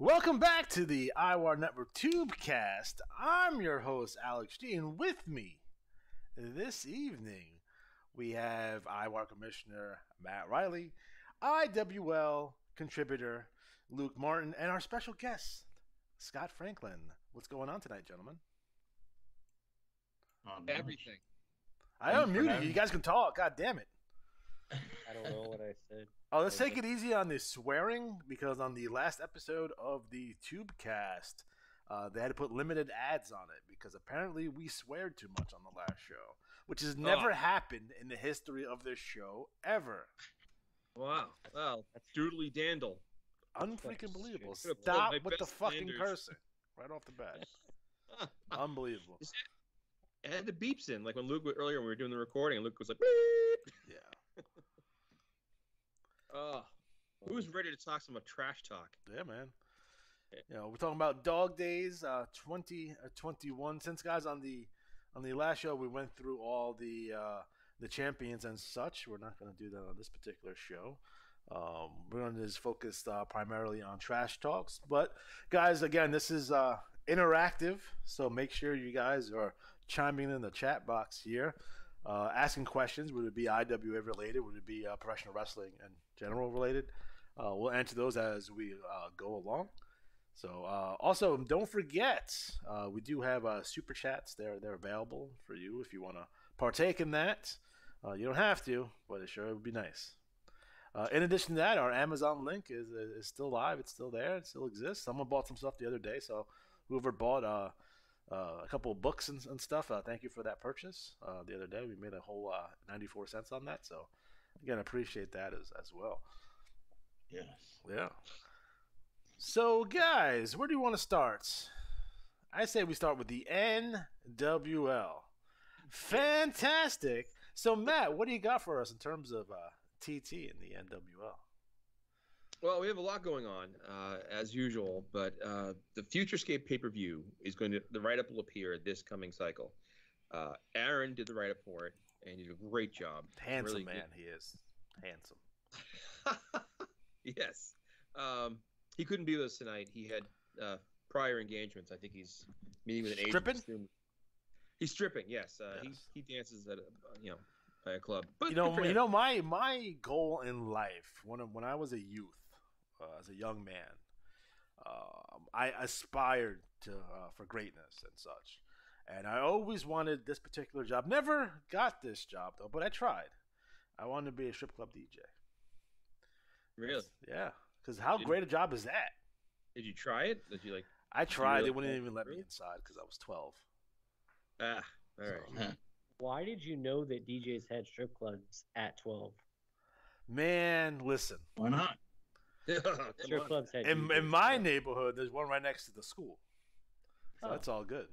Welcome back to the IWAR Network Tubecast. I'm your host, Alex G, and with me this evening we have IWAR Commissioner Matt Riley, IWL contributor Luke Martin, and our special guest, Scott Franklin. What's going on tonight, gentlemen? Everything. I unmuted you. You guys can talk. God damn it. I don't know what I said. Oh, let's take it easy on the swearing, because on the last episode of the Tubecast, they had to put limited ads on it because apparently we sweared too much on the last show, which has never happened in the history of this show ever. Wow. Well, that's doodly dandle. Unfreaking believable. Stop with the fucking cursing right off the bat. Unbelievable. It had the beeps in, like when Luke earlier when we were doing the recording, Luke was like, beep. Yeah. Who's ready to talk some trash talk? Yeah, man. You know, we're talking about Dog Days 2021. Since guys on the last show we went through all the champions and such, we're not going to do that on this particular show. We're going to just focus primarily on trash talks. But guys, again, this is interactive, so make sure you guys are chiming in the chat box here. Asking questions, would it be IWA related? Would it be professional wrestling and general related? We'll answer those as we go along. So also, don't forget, we do have super chats. They're available for you if you want to partake in that. You don't have to, but it sure would be nice. In addition to that, our Amazon link is still live. It's still there. It still exists. Someone bought some stuff the other day, so whoever bought a couple of books and stuff, thank you for that purchase. The other day we made a whole 94 cents on that, so again, appreciate that as well. Yes. Yeah. So guys, where do you want to start? I say we start with the NWL. Fantastic. So Matt, what do you got for us in terms of TT in the NWL? Well, we have a lot going on, as usual, but the Futurescape pay-per-view is the write-up will appear this coming cycle. Aaron did the write-up for it, and he did a great job. Handsome really man, he is. Handsome. Yes. He couldn't be with us tonight. He had prior engagements. I think he's meeting with an agent. Stripping? He's stripping, yes. Yes. He dances at a club. But my goal in life when I was a youth, as a young man, I aspired for greatness and such, and I always wanted this particular job. Never got this job though, but I tried. I wanted to be a strip club DJ. Really? Yeah, because how great a job is that? Did you try it? Did you like? I tried. They wouldn't even let me inside because I was 12. All right. Why did you know that DJs had strip clubs at 12? Man, listen. Why not? Strip clubs had in my neighborhood, there's one right next to the school, so that's all good.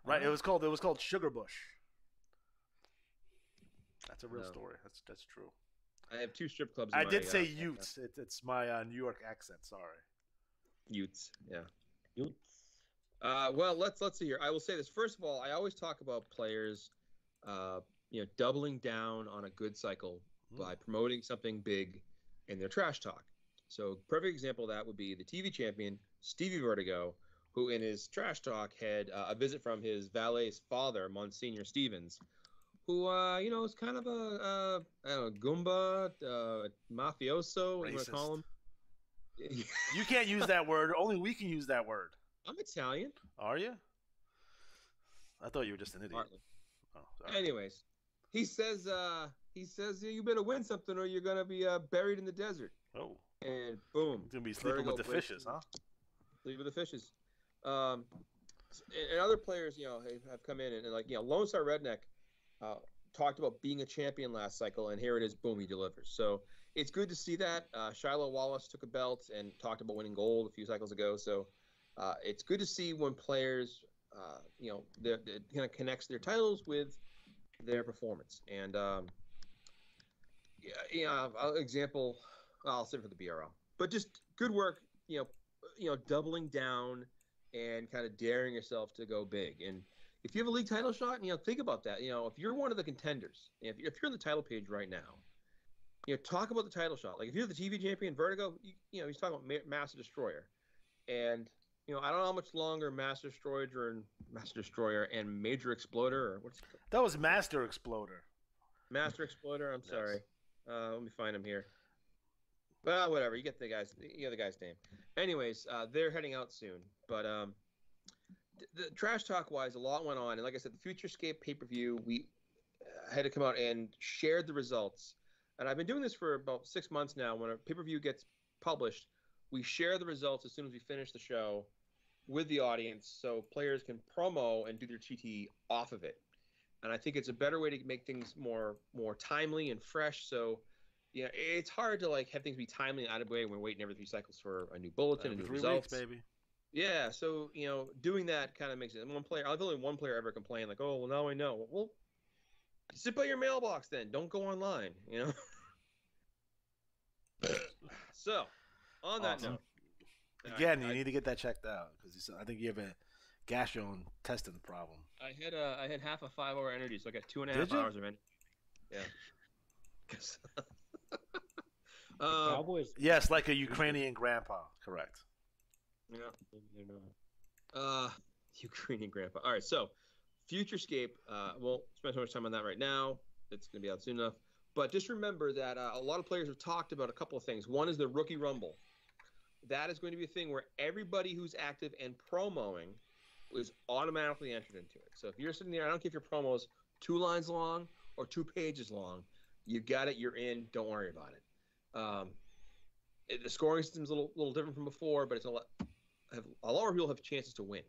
Right? It was called Sugar Bush. That's a real story. That's true. I have two strip clubs. I did say Utes. It's my New York accent. Sorry. Utes. Yeah. Utes. Well, let's see here. I will say this. First of all, I always talk about players, doubling down on a good cycle by promoting something big in their trash talk. So, perfect example of that would be the TV champion Stevie Vertigo, who in his trash talk had a visit from his valet's father, Monsignor Stevens, who is kind of a Goomba, mafioso, what you want to call him. You can't use that word. Only we can use that word. I'm Italian. Are you? I thought you were just an idiot. Partly. Oh, sorry. Anyways, he says you better win something or you're gonna be buried in the desert. Oh. And boom. He's gonna be sleeping with the fishes, huh? Sleeping with the fishes. And other players, have come in and Lone Star Redneck talked about being a champion last cycle, and here it is, boom, he delivers. So it's good to see that. Shiloh Wallace took a belt and talked about winning gold a few cycles ago. So it's good to see when players, it kind of connects their titles with their performance. And example, I'll save it for the BRL. But just good work, doubling down and kind of daring yourself to go big. And if you have a league title shot, think about that. If you're one of the contenders, if you're on the title page right now, talk about the title shot. Like if you're the TV champion, Vertigo, he's talking about Master Destroyer, and I don't know how much longer Master Destroyer and Major Exploder, or what's it called? That was Master Exploder. Master Exploder. I'm Yes. sorry. Let me find him here. Well, whatever. You get the guy's name. Anyways, they're heading out soon. But the trash talk wise, a lot went on, and like I said, the Futurescape pay-per-view, we had to come out and shared the results. And I've been doing this for about 6 months now. When a pay-per-view gets published, we share the results as soon as we finish the show with the audience, so players can promo and do their TT off of it. And I think it's a better way to make things more timely and fresh. So, it's hard to have things be timely and out of the way when we're waiting every 3 cycles for a new bulletin and new 3 results. weeks, baby. Yeah, so doing that kind of makes it. I've only one player ever complained like, "Oh, well, now I know." Well, sit by your mailbox then. Don't go online. So, on that Awesome. note, Again, you need to get that checked out because I think you have a gastrointestinal problem. I had half a 5-hour energy, so I got 2.5 Did you? hours of energy. Yeah. Cowboys. Yes, like a Ukrainian grandpa. Correct. Yeah. Maybe they're not. Ukrainian grandpa. All right, so Futurescape. Won't spend so much time on that right now. It's going to be out soon enough. But just remember that a lot of players have talked about a couple of things. One is the Rookie Rumble. That is going to be a thing where everybody who's active and promoing is automatically entered into it. So if you're sitting there, I don't care if your promo is 2 lines long or 2 pages long, you got it, you're in, don't worry about it. The scoring system's a little different from before, but it's a lot more people have chances to win.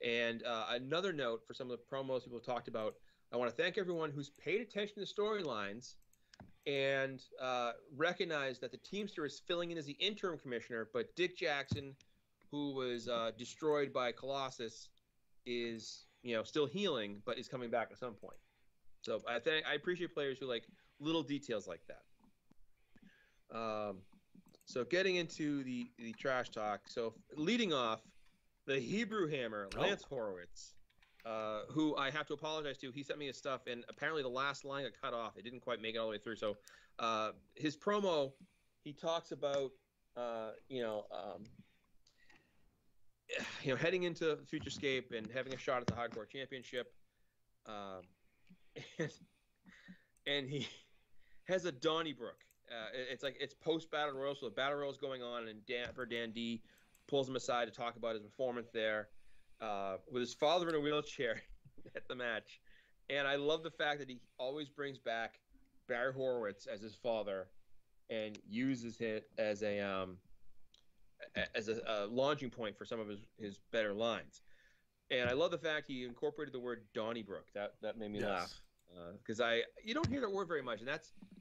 And another note for some of the promos people talked about, I want to thank everyone who's paid attention to storylines and recognize that the Teamster is filling in as the interim commissioner, but Dick Jackson, who was destroyed by Colossus, is still healing, but is coming back at some point. So I appreciate players who like little details like that. So getting into the trash talk. So leading off, the Hebrew Hammer, Lance Horowitz, who I have to apologize to. He sent me his stuff, and apparently the last line got cut off. It didn't quite make it all the way through. So his promo, he talks about heading into Futurescape and having a shot at the Hardcore Championship, and he has a Donnybrook. It's post Battle Royal, so the Battle Royal is going on, and Dan D pulls him aside to talk about his performance there, with his father in a wheelchair at the match. And I love the fact that he always brings back Barry Horowitz as his father and uses it as a launching point for some of his better lines. And I love the fact he incorporated the word Donnybrook. That made me laugh. Because you don't hear that word very much, and I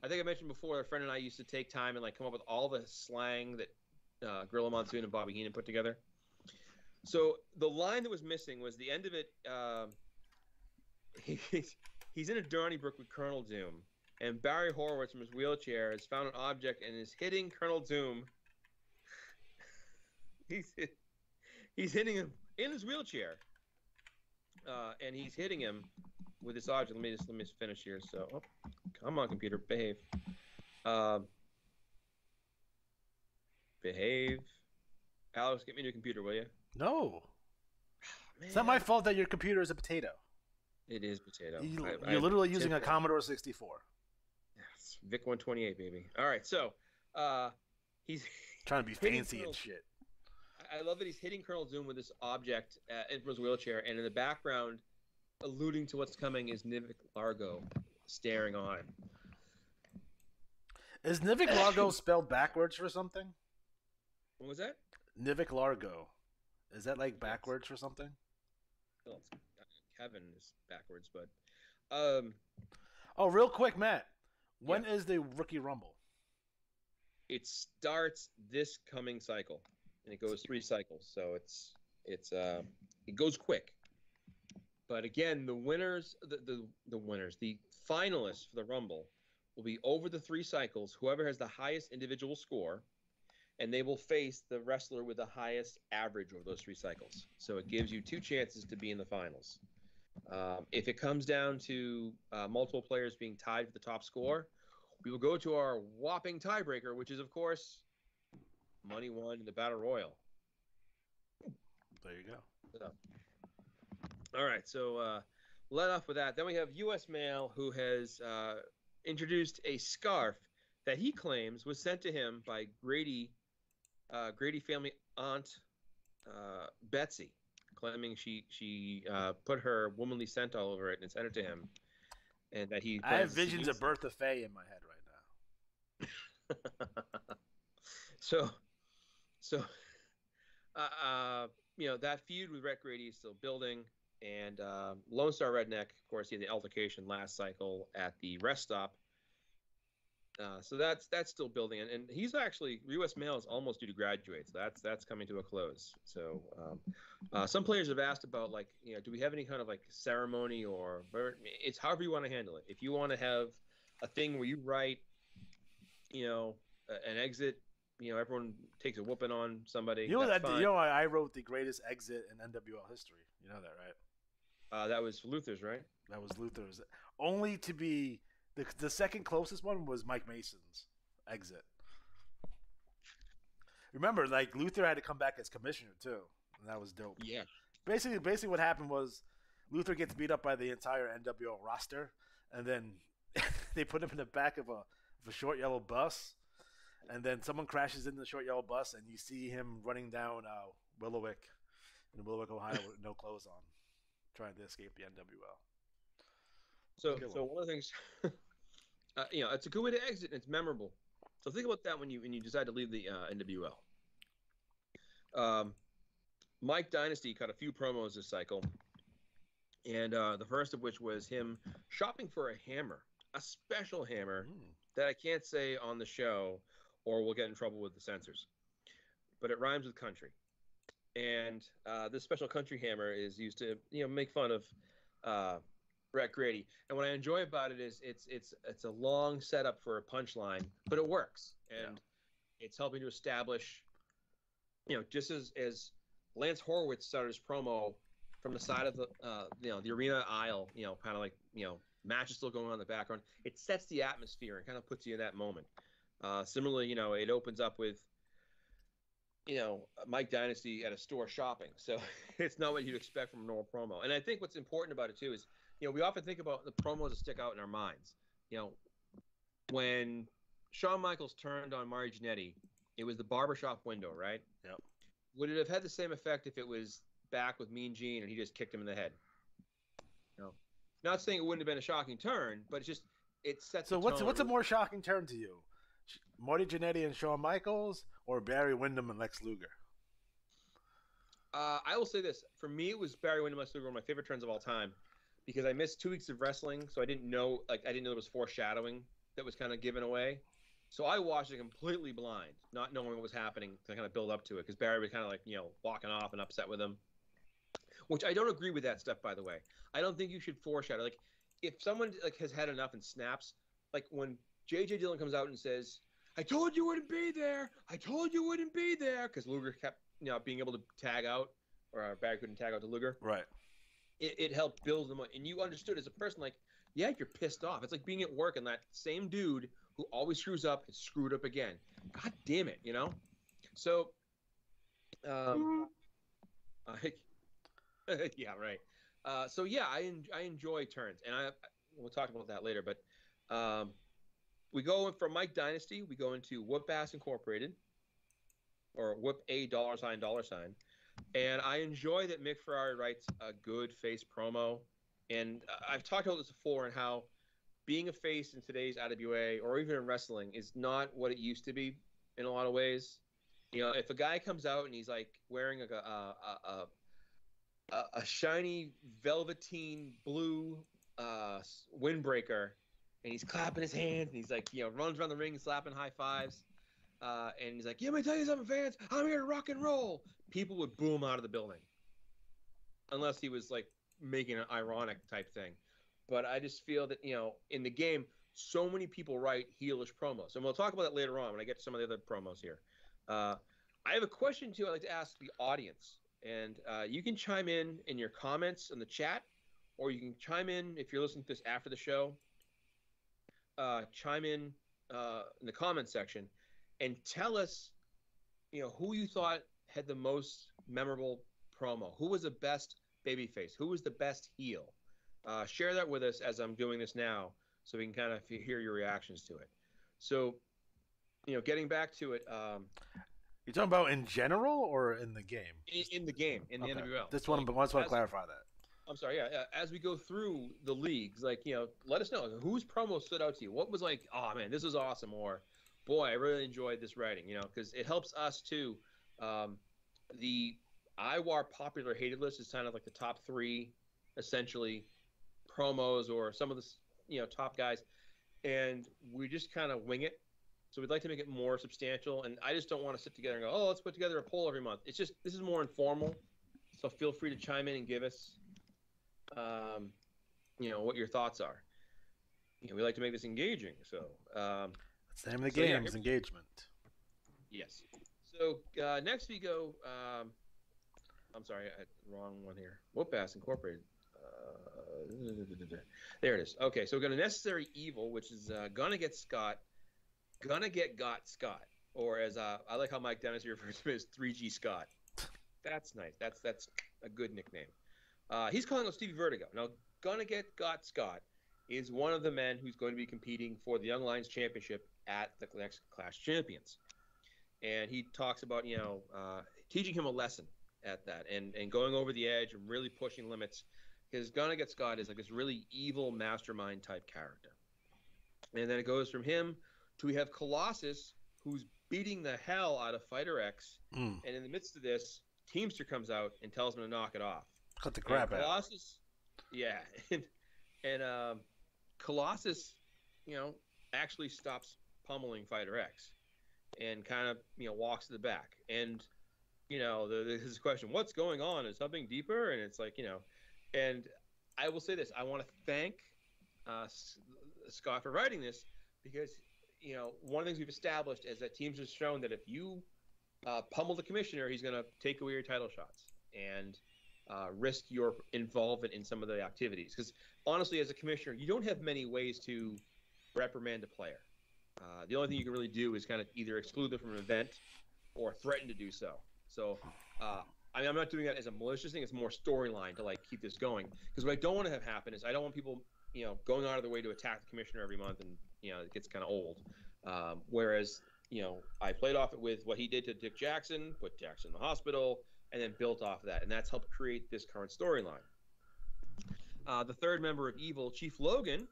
think I mentioned before. A friend and I used to take time and come up with all the slang that Gorilla Monsoon and Bobby Heenan put together. So the line that was missing was the end of it. He's in a Donnybrook with Colonel Doom, and Barry Horowitz from his wheelchair has found an object and is hitting Colonel Doom. He's hitting him in his wheelchair, and he's hitting him with this object. Let me finish here. So, come on, computer, behave. Behave. Alex, get me a new computer, will you? No. It's not my fault that your computer is a potato. It is potato. You're literally using a Commodore 64. Yes, VIC 128, baby. All right, so he's trying to be fancy and shit. I love that he's hitting Colonel Doom with this object in his wheelchair, and in the background, alluding to what's coming, is Nivik Largo staring on. Is Nivik Largo spelled backwards for something? What was that? Nivik Largo. Is that backwards for something? Well, Kevin is backwards, but Oh, real quick, Matt. When is the Rookie Rumble? It starts this coming cycle, and it goes 3 cycles, so it goes quick. But again, the winners, the finalists for the Rumble will be over the 3 cycles. Whoever has the highest individual score, and they will face the wrestler with the highest average over those 3 cycles. So it gives you 2 chances to be in the finals. If it comes down to multiple players being tied for the top score, we will go to our whopping tiebreaker, which is, of course, money won in the Battle Royal. There you go. So, all right, so let off with that. Then we have U.S. Mail, who has introduced a scarf that he claims was sent to him by Grady family aunt Betsy, claiming she put her womanly scent all over it and sent it to him, and that he. I have visions of Bertha Faye in my head right now. so, that feud with Rhett Grady is still building, and Lone Star Redneck, of course, he had the altercation last cycle at the rest stop. So that's still building, and he's actually U.S. Mail is almost due to graduate, so that's coming to a close. So some players have asked about, like, do we have any kind of like ceremony, or it's however you want to handle it. If you want to have a thing where you write, an exit, everyone takes a whooping on somebody. I wrote the greatest exit in NWL history. You know that, right? That was Luther's, right? That was Luther's. Only to be. The second closest one was Mike Mason's exit. Remember, like, Luther had to come back as commissioner too, and that was dope. Yeah. Basically, what happened was Luther gets beat up by the entire NWO roster, and then they put him in the back of a short yellow bus, and then someone crashes into the short yellow bus, and you see him running down Willowick in Willowick, Ohio, with no clothes on, trying to escape the NWL. So one of the things. It's a good way to exit, and it's memorable. So think about that when you decide to leave the NWL. Mike Dynasty cut a few promos this cycle, and the first of which was him shopping for a hammer, a special hammer that I can't say on the show, or we'll get in trouble with the censors. But it rhymes with country, and this special country hammer is used to make fun of Rhett Grady. And what I enjoy about it is it's a long setup for a punchline, but it works, and it's helping to establish, just as Lance Horowitz started his promo from the side of the arena aisle, kind of like matches still going on in the background. It sets the atmosphere and kind of puts you in that moment. Similarly, it opens up with Mike Dynasty at a store shopping, so it's not what you'd expect from a normal promo. And I think what's important about it too is, we often think about the promos that stick out in our minds. When Shawn Michaels turned on Mari Jannetty, it was the barbershop window, right? Yep. Would it have had the same effect if it was back with Mean Gene and he just kicked him in the head? No. Not saying it wouldn't have been a shocking turn, but it sets. So what's a more shocking turn to you? Marty Jannetty and Shawn Michaels, or Barry Windham and Lex Luger? I will say this: for me, it was Barry Windham and Lex Luger, one of my favorite turns of all time. Because I missed 2 weeks of wrestling, so I didn't know there was foreshadowing that was kind of given away. So I watched it completely blind, not knowing what was happening to kind of build up to it. Because Barry was kind of walking off and upset with him, which I don't agree with that stuff, by the way. I don't think you should foreshadow. Like, if someone has had enough and snaps, like when J.J. Dillon comes out and says, "I told you wouldn't be there. I told you wouldn't be there," because Luger kept being able to tag out, or Barry couldn't tag out to Luger. Right. It helped build them up, and you understood as a person, like, yeah, you're pissed off. It's like being at work and that same dude who always screws up is screwed up again. God damn it, So, yeah, right. So yeah, I enjoy turns, and we'll talk about that later. But we go from Mike Dynasty, we go into Whoop Ass Incorporated, or Whoop A $. And I enjoy that Mick Ferrari writes a good face promo. And I've talked about this before, and how being a face in today's IWA, or even in wrestling, is not what it used to be in a lot of ways. If a guy comes out and he's like wearing a shiny velveteen blue windbreaker, and he's clapping his hands, and he's like, runs around the ring slapping high fives, and he's like, "Yeah, let me tell you something, fans. I'm here to rock and roll." People would boo him out of the building, unless he was like making an ironic type thing. But I just feel that in the game, so many people write heelish promos, and we'll talk about that later on when I get to some of the other promos here. I have a question too. I'd like to ask the audience, and you can chime in your comments in the chat, or you can chime in if you're listening to this after the show. Chime in in the comment section and tell us, who you thought had the most memorable promo. Who was the best babyface? Who was the best heel? Share that with us as I'm doing this now, so we can kind of hear your reactions to it. So, getting back to it. You talking about in general or in the game? In the game, in the NWL. Just want to clarify that. I'm sorry, yeah. As we go through the leagues, let us know whose promo stood out to you. What was like, oh man, this is awesome, or boy, I really enjoyed this writing. Because it helps us too. The IWAR popular hated list is kind of like the top 3, essentially, promos or some of the top guys, and we just kind of wing it. So we'd like to make it more substantial, and I just don't want to sit together and go, oh, let's put together a poll every month. It's just, this is more informal, so feel free to chime in and give us, what your thoughts are. We like to make this engaging, so. That's the name of the game, is engagement. Yes. So next we go, I'm sorry, I had the wrong one here. Whoop-Ass Incorporated. There it is. Okay, so we got a Necessary Evil, which is Gonna Get Scott. Gonna get got Scott, or as I like how Mike Dennis refers to him as 3G Scott. That's nice. That's a good nickname. He's calling out Stevie Vertigo. Now, Gonna get got Scott is one of the men who's going to be competing for the Young Lions Championship at the next Clash Champions, and he talks about teaching him a lesson at that and going over the edge and really pushing limits, because Gonna get Scott is like this really evil mastermind type character, and then it goes from him. We have Colossus, who's beating the hell out of Fighter X, and in the midst of this, Teamster comes out and tells him to knock it off. Cut the crap out. Colossus, yeah, and Colossus, actually stops pummeling Fighter X, and kind of walks to the back. And there's this question: what's going on? Is something deeper? And it's like and I will say this: I want to thank Scott for writing this, because. One of the things we've established is that teams have shown that if you pummel the commissioner, he's going to take away your title shots and risk your involvement in some of the activities. Because honestly, as a commissioner, you don't have many ways to reprimand a player. The only thing you can really do is kind of either exclude them from an event or threaten to do so. So, I'm not doing that as a malicious thing. It's more storyline to keep this going. Because what I don't want to have happen is I don't want people going out of their way to attack the commissioner every month, and it gets kind of old. Whereas I played off it with what he did to Dick Jackson, put Jackson in the hospital, and then built off of that, and that's helped create this current storyline. The third member of Evil, Chief Logan,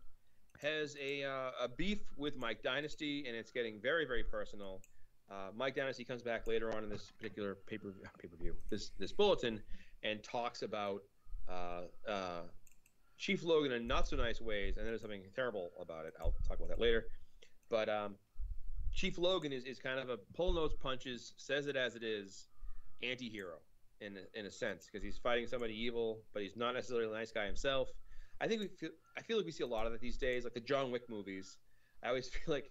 has a beef with Mike Dynasty, and it's getting very, very personal. Mike Dynasty comes back later on in this particular pay-per-view, this bulletin, and talks about Chief Logan in not so nice ways, and there's something terrible about it. I'll talk about that later. But Chief Logan is kind of a pull notes punches, says it as it is, anti-hero in a sense, because he's fighting somebody evil, but he's not necessarily a nice guy himself. I feel like we see a lot of it these days, like the John Wick movies. I always feel like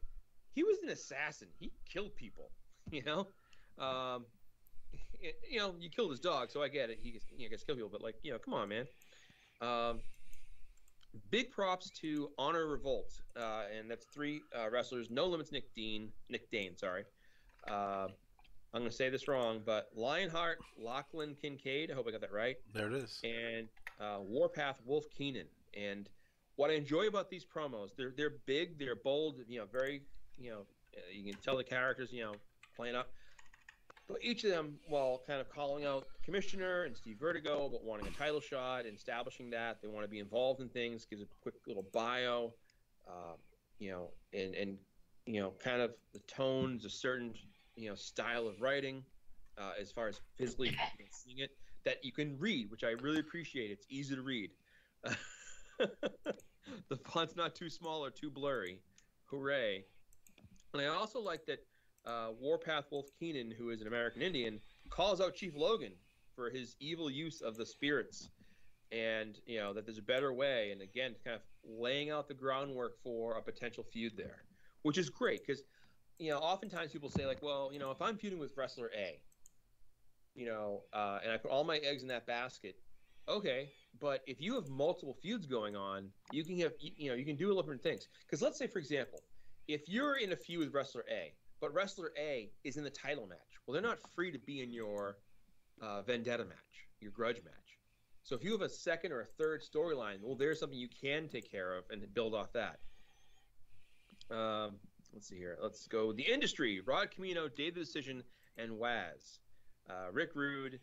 he was an assassin. He killed people. You killed his dog, so I get it. He gets to kill people, but come on, man. Big props to Honor Revolt, and that's 3 wrestlers. No Limits Nick Dane, sorry. I'm going to say this wrong, but Lionheart, Lachlan Kincaid, I hope I got that right. There it is. And Warpath Wolf Keenan. And what I enjoy about these promos, they're big, they're bold, very, you can tell the characters, playing up. But each of them, while kind of calling out the commissioner and Steve Vertigo about wanting a title shot and establishing that they want to be involved in things, gives a quick little bio, and kind of the tones, a certain style of writing, as far as physically seeing it, that you can read, which I really appreciate. It's easy to read. The font's not too small or too blurry. Hooray! And I also like that. Warpath Wolf Keenan, who is an American Indian, calls out Chief Logan for his evil use of the spirits, and that there's a better way, and again kind of laying out the groundwork for a potential feud there, which is great, because oftentimes people say well, if I'm feuding with wrestler A, and I put all my eggs in that basket, okay, but if you have multiple feuds going on, you can have you can do different things, because let's say, for example, if you're in a feud with wrestler A, but wrestler A is in the title match, well, they're not free to be in your vendetta match, your grudge match. So if you have a second or a third storyline, well, there's something you can take care of and build off that. Let's see here. Let's go. The Industry, Rod Camino, Dave the Decision, and Waz. Rick Rude,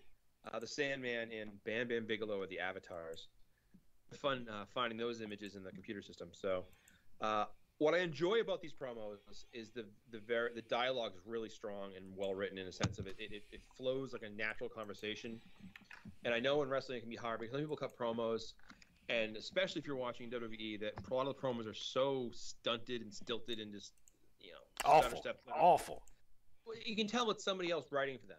the Sandman, and Bam Bam Bigelow are the avatars. Fun finding those images in the computer system. So what I enjoy about these promos is the dialogue is really strong and well written in a sense of it flows like a natural conversation. And I know in wrestling it can be hard because some people cut promos, and especially if you're watching WWE, that a lot of the promos are so stunted and stilted and just awful. You can tell it's somebody else writing for them,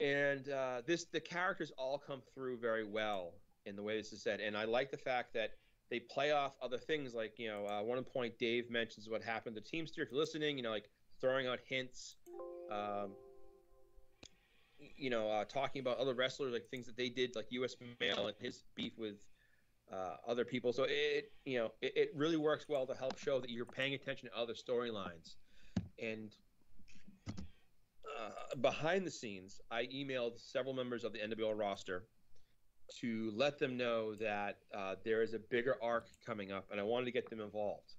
And the characters all come through very well in the way this is said, and I like the fact that they play off other things. Like one point Dave mentions what happened to Teamster. If you're listening, like throwing out hints, talking about other wrestlers, like things that they did, like U.S. Mail and his beef with other people. So it really works well to help show that you're paying attention to other storylines. And behind the scenes, I emailed several members of the NWL roster to let them know that there is a bigger arc coming up, and I wanted to get them involved.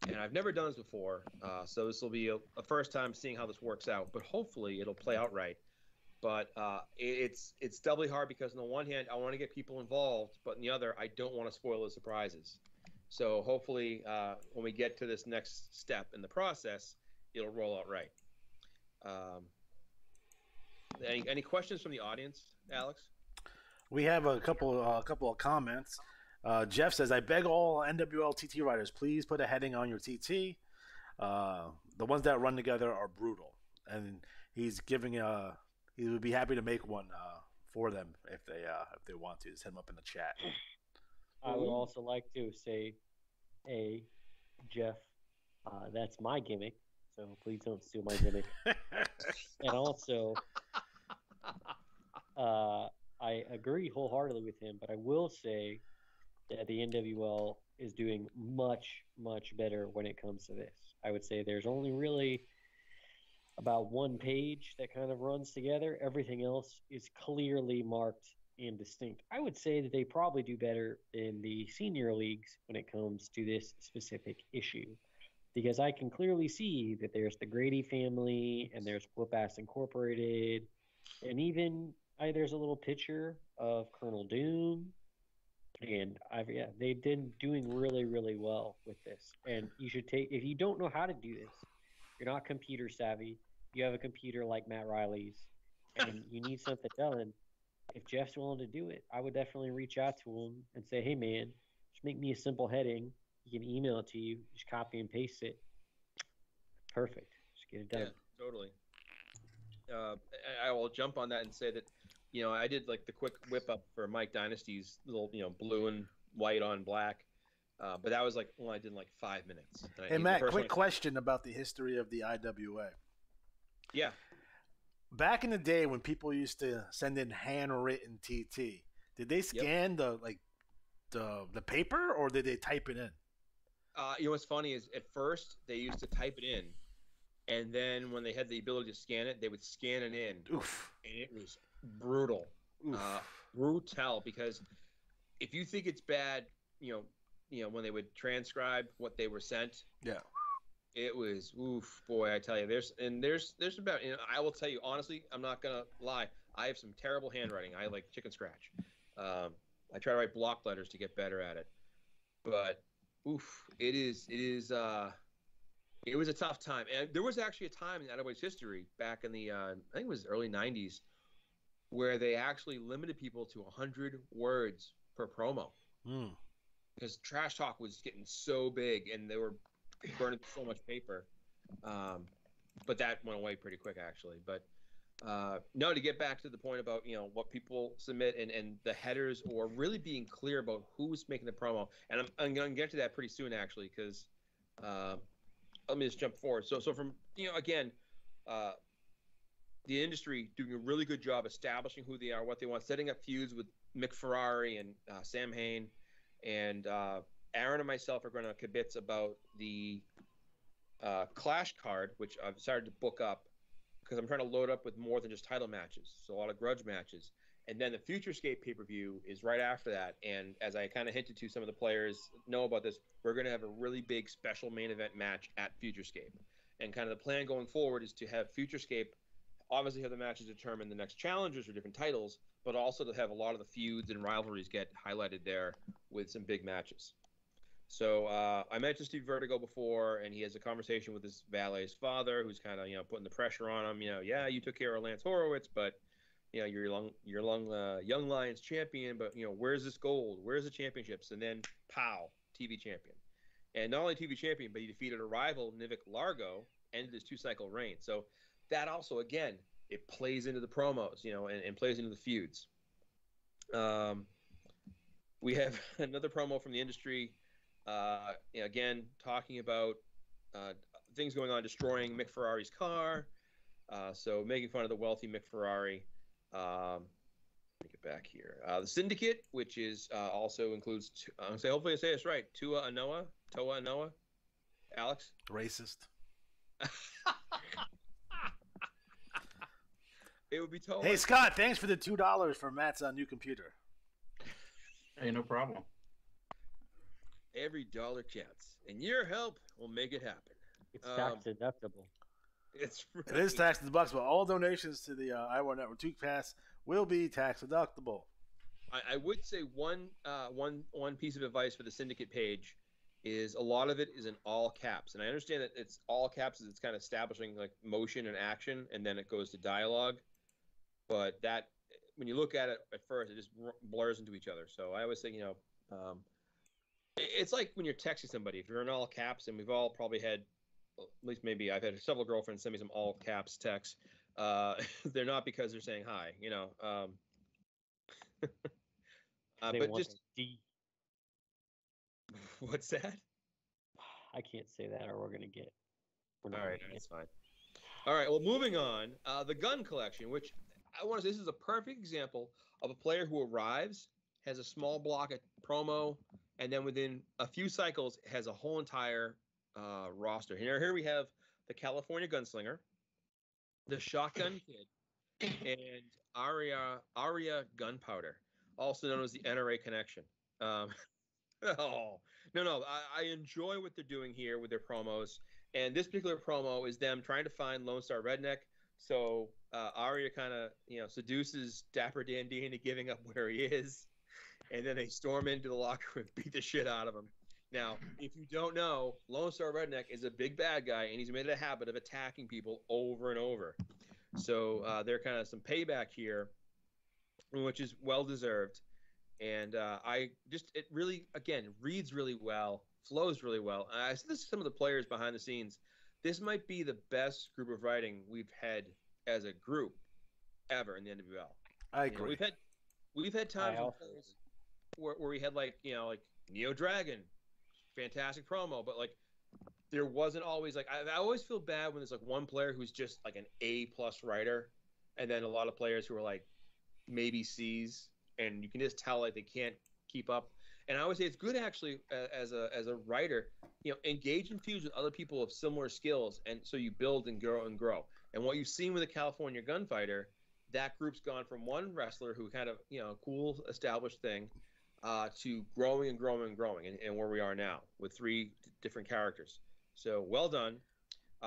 And I've never done this before, so this will be a first time seeing how this works out. But hopefully, it'll play out right. But it's doubly hard because on the one hand, I want to get people involved, but on the other, I don't want to spoil the surprises. So hopefully, when we get to this next step in the process, it'll roll out right. Any questions from the audience, Alex? We have a couple of comments. Jeff says, "I beg all NWL TT writers, please put a heading on your TT. The ones that run together are brutal." And he's giving he would be happy to make one for them if they want to. Just hit him up in the chat. I would also like to say, Jeff, that's my gimmick, so please don't steal my gimmick. And also, I agree wholeheartedly with him, but I will say that the NWL is doing much, much better when it comes to this. I would say there's only really about one page that kind of runs together. Everything else is clearly marked and distinct. I would say that they probably do better in the senior leagues when it comes to this specific issue, because I can clearly see that there's the Grady family and there's Whoop-Ass Incorporated, and even there's a little picture of Colonel Doom, and they've been doing really, really well with this. And you should if you don't know how to do this, you're not computer savvy, you have a computer like Matt Riley's, and you need something done. If Jeff's willing to do it, I would definitely reach out to him and say, "Hey, man, just make me a simple heading. You can email it to you. Just copy and paste it. Perfect. Just get it done." Yeah, totally. I will jump on that and say that, I did like the quick whip up for Mike Dynasty's little, blue and white on black. But that was like I did in like 5 minutes. Hey, Matt, quick question about the history of the IWA. Yeah. Back in the day when people used to send in handwritten TT, did they scan the paper, or did they type it in? What's funny is at first they used to type it in, and then when they had the ability to scan it, they would scan it in. Oof. And it was brutal. Brutal, because if you think it's bad, when they would transcribe what they were sent. Yeah. It was, boy, I tell you, there's about, I will tell you, honestly, I'm not going to lie. I have some terrible handwriting. I like chicken scratch. I try to write block letters to get better at it. But, it was a tough time. And there was actually a time in IWA's history back in the, I think it was early 90s, where they actually limited people to 100 words per promo. Because trash talk was getting so big, and they were burning so much paper. But that went away pretty quick, actually. But no, to get back to the point about what people submit and the headers, or really being clear about who's making the promo, and I'm going to get to that pretty soon, actually, because let me just jump forward. So from again, the industry doing a really good job establishing who they are, what they want, setting up feuds with Mick Ferrari and Sam Hain, and Aaron and myself are going to kibitz about the Clash card, which I've started to book up because I'm trying to load up with more than just title matches, so a lot of grudge matches. And then the Futurescape pay-per-view is right after that. And as I kind of hinted to, some of the players know about this, we're going to have a really big special main event match at Futurescape. And kind of the plan going forward is to have Futurescape obviously have the matches determine the next challengers for different titles, but also to have a lot of the feuds and rivalries get highlighted there with some big matches. So I mentioned Steve Vertigo before, and he has a conversation with his valet's father, who's kind of putting the pressure on him. Yeah, you took care of Lance Horowitz, but you're young Lions champion. But where's this gold? Where's the championships? And then pow, TV champion, and not only TV champion, but he defeated a rival, Nivik Largo, ended his 2-cycle reign. So that also, again, it plays into the promos, and plays into the feuds. We have another promo from the industry. Again, talking about things going on, destroying Mick Ferrari's car. So making fun of the wealthy Mick Ferrari. Let me get back here. The Syndicate, which is also includes, hopefully I say this right, Toa Anoa. Alex? Racist. It would be Toa. Hey, Scott, thanks for the $2 for Matt's new computer. Hey, no problem. Every dollar counts, and your help will make it happen. It's tax deductible. It is tax deductible. All donations to the IWAR Network Tubecast will be tax deductible. I would say one piece of advice for the Syndicate page is a lot of it is in all caps, and I understand that it's all caps as it's kind of establishing like motion and action, and then it goes to dialogue. But that, when you look at it at first, it just blurs into each other. So I always think, it's like when you're texting somebody. If you're in all caps, and we've all probably had, at least maybe I've had several girlfriends send me some all caps texts. They're not because they're saying hi, but just D. What's that? I can't say that, or we're gonna get. All right, that's fine. All right, well, moving on. The gun collection, which I want to say, this is a perfect example of a player who arrives, has a small block of promo, and then within a few cycles has a whole entire roster. Here we have the California Gunslinger, the Shotgun Kid, and Aria Gunpowder, also known as the NRA Connection. I enjoy what they're doing here with their promos. And this particular promo is them trying to find Lone Star Redneck. So Aria kind of, seduces Dapper Dan D into giving up where he is. And then they storm into the locker room and beat the shit out of him. Now, if you don't know, Lone Star Redneck is a big bad guy, and he's made it a habit of attacking people over and over. So they're kind of some payback here, which is well-deserved. And it really, again, reads really well, flows really well. I said this to some of the players behind the scenes. This might be the best group of writing we've had as a group ever in the NWL. I agree. We've had times where we had like Neo Dragon, fantastic promo, but like there wasn't always like I always feel bad when there's like one player who's just like an A+ writer, and then a lot of players who are like maybe C's, and you can just tell like they can't keep up. And I always say it's good actually as a writer, engage in feuds with other people of similar skills, and so you build and grow and grow. And what you've seen with the California Gunfighter, that group's gone from one wrestler who kind of cool established thing to growing and growing and growing, and where we are now with 3 different characters. So well done.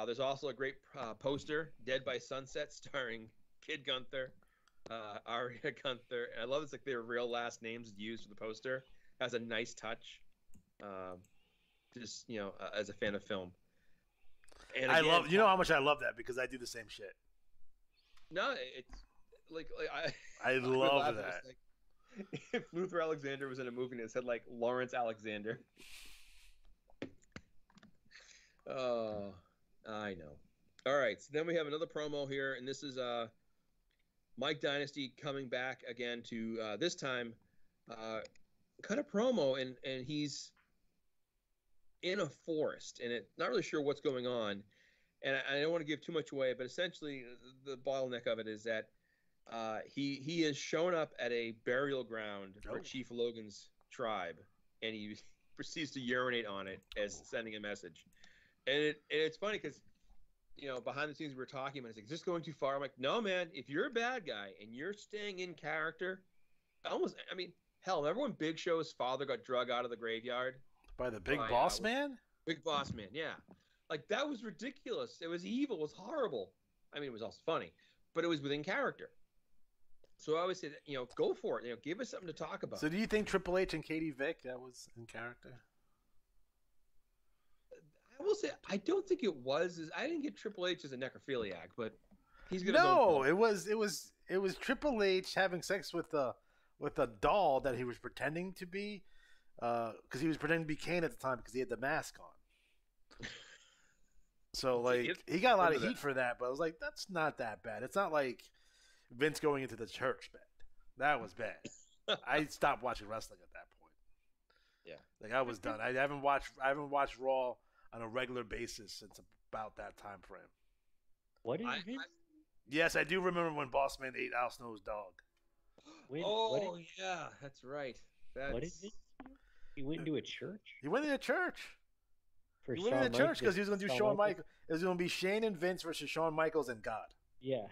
There's also a great poster, Dead by Sunset, starring Kid Gunther, Aria Gunther, and I love it's like their real last names used for the poster. Has a nice touch. Just as a fan of film. And again, I love how much I love that because I do the same shit. No, it's like I love that. Like, if Luther Alexander was in a movie and it said like Lawrence Alexander. Oh, I know. All right, so then we have another promo here, and this is Mike Dynasty coming back again to this time cut a promo, and he's in a forest, and not really sure what's going on. And I don't want to give too much away, but essentially the bottleneck of it is that he has shown up at a burial ground for Chief Logan's tribe, and he proceeds to urinate on it as sending a message. And it's funny because, behind the scenes we were talking about, it's like, is this going too far? I'm like, no, man. If you're a bad guy and you're staying in character, I mean, hell, remember when Big Show's father got drug out of the graveyard By the big boss man? Big Boss Man, yeah. Like, that was ridiculous. It was evil. It was horrible. I mean, it was also funny, but it was within character. So I always say that, go for it. Give us something to talk about. So do you think Triple H and Katie Vick, that was in character? I will say, I don't think it was. I didn't get Triple H as a necrophiliac, but he's gonna. No, it was Triple H having sex with a doll that he was pretending to be, because he was pretending to be Kane at the time because he had the mask on. So he got a lot of heat for that, but I was like, that's not that bad. It's not like Vince going into the church bed. That was bad. I stopped watching wrestling at that point. Yeah, like I was done. I haven't watched Raw on a regular basis since about that time frame. What is Vince? Yes, I do remember when Boss Man ate Al Snow's dog. Yeah, that's right. What is it? He went into a church? He went into a church. He went into a church because he was going to do Shawn Michaels. It was going to be Shane and Vince versus Shawn Michaels and God. Yeah.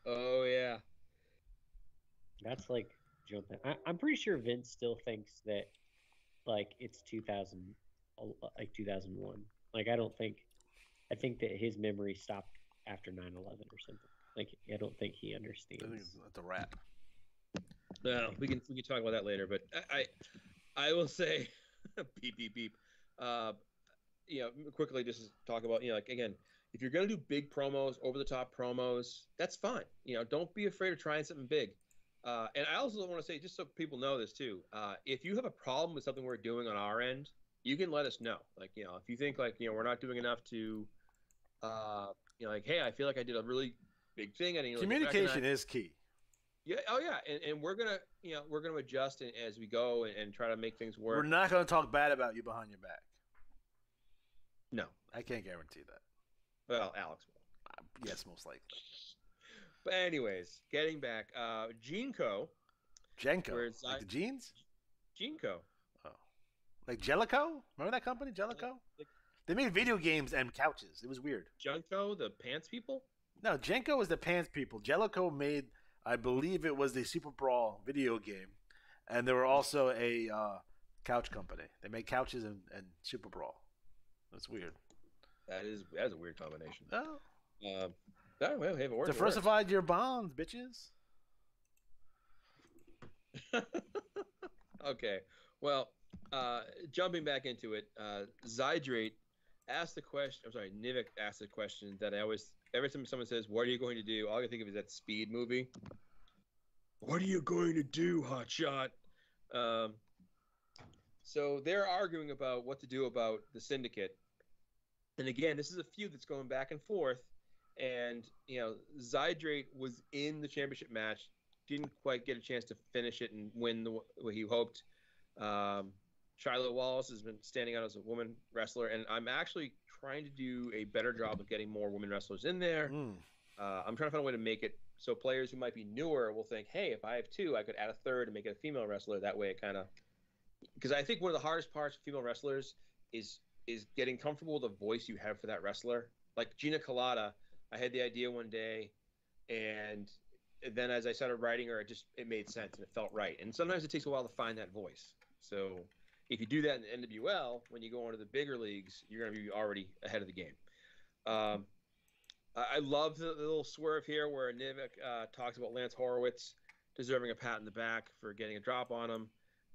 Oh, yeah. That's like jumping. I'm pretty sure Vince still thinks that, like, it's 2001. Like, I think that his memory stopped after 9/11 or something. Like, I don't think he understands. I think it's a wrap. No, we can talk about that later. But I will say, beep beep beep. Quickly just talk about like, again, if you're gonna do big promos, over the top promos, that's fine. Don't be afraid of trying something big. And I also want to say, just so people know this too, if you have a problem with something we're doing on our end, you can let us know. Like, if you think like, we're not doing enough to, like, hey, I feel like I did a really big thing. I didn't Communication is key. Yeah. Oh yeah. And we're gonna, we're gonna adjust as we go and try to make things work. We're not gonna talk bad about you behind your back. No, I can't guarantee that. Well, Alex will. Yes, most likely. But anyways, getting back, Genco. Like the jeans? Genco. Oh. Like Jellico? Remember that company, Jellico? They made video games and couches. It was weird. Genco, the pants people? No, Genco was the pants people. Jellico made, I believe it was the Super Brawl video game. And they were also a couch company. They made couches and Super Brawl. That's weird. That is a weird combination. Oh. Well, hey, it works. Diversified your bonds, bitches. Okay. Well, jumping back into it, Zydrate asked the question. I'm sorry, Nivik asked the question that I always, every time someone says, "What are you going to do?" all I can think of is that Speed movie. What are you going to do, hotshot? So they're arguing about what to do about the Syndicate. And again, this is a feud that's going back and forth. And, Zydrate was in the championship match, didn't quite get a chance to finish it and win what he hoped. Shiloh Wallace has been standing out as a woman wrestler, and I'm actually trying to do a better job of getting more women wrestlers in there. I'm trying to find a way to make it so players who might be newer will think, hey, if I have two, I could add a third and make it a female wrestler. That way it kind of – because I think one of the hardest parts for female wrestlers is getting comfortable with the voice you have for that wrestler. Like Gina Colada, I had the idea one day, and then as I started writing her, it made sense and it felt right. And sometimes it takes a while to find that voice. So if you do that in the NWL, when you go into the bigger leagues, you're going to be already ahead of the game. I love the little swerve here where Nivik talks about Lance Horowitz deserving a pat in the back for getting a drop on him,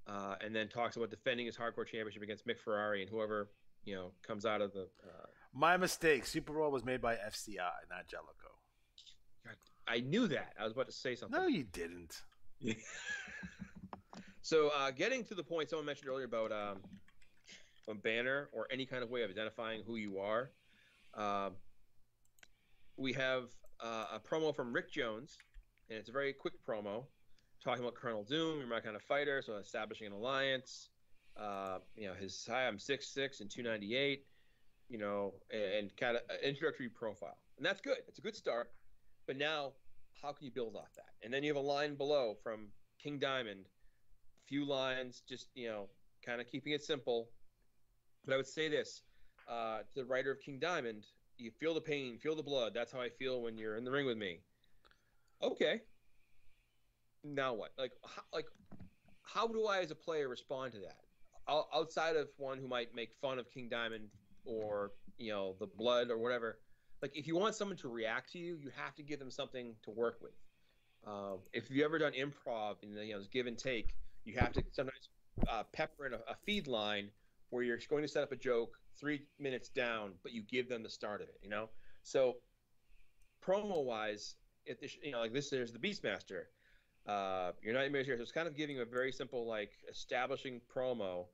and then talks about defending his hardcore championship against Mick Ferrari and whoever comes out of the. My mistake. Super Bowl was made by FCI, not Jellico. I knew that. I was about to say something. No, you didn't. So getting to the point someone mentioned earlier about a banner or any kind of way of identifying who you are. We have a promo from Rick Jones, and it's a very quick promo talking about Colonel Doom, you're my kind of fighter, so establishing an alliance. His I'm 6'6" and 298, and kind of an introductory profile. And that's good. It's a good start. But now, how can you build off that? And then you have a line below from King Diamond, a few lines, just, kind of keeping it simple. But I would say this. to the writer of King Diamond, you feel the pain, feel the blood. That's how I feel when you're in the ring with me. Okay. Now what? Like how do I, as a player, respond to that? Outside of one who might make fun of King Diamond or the blood or whatever. Like, if you want someone to react to you, you have to give them something to work with. If you've ever done improv and give and take, you have to sometimes pepper in a feed line where you're going to set up a joke 3 minutes down, but you give them the start of it. So promo wise, like this, there's the Beastmaster. Your Nightmare's here. So it's kind of giving a very simple, like, establishing promo,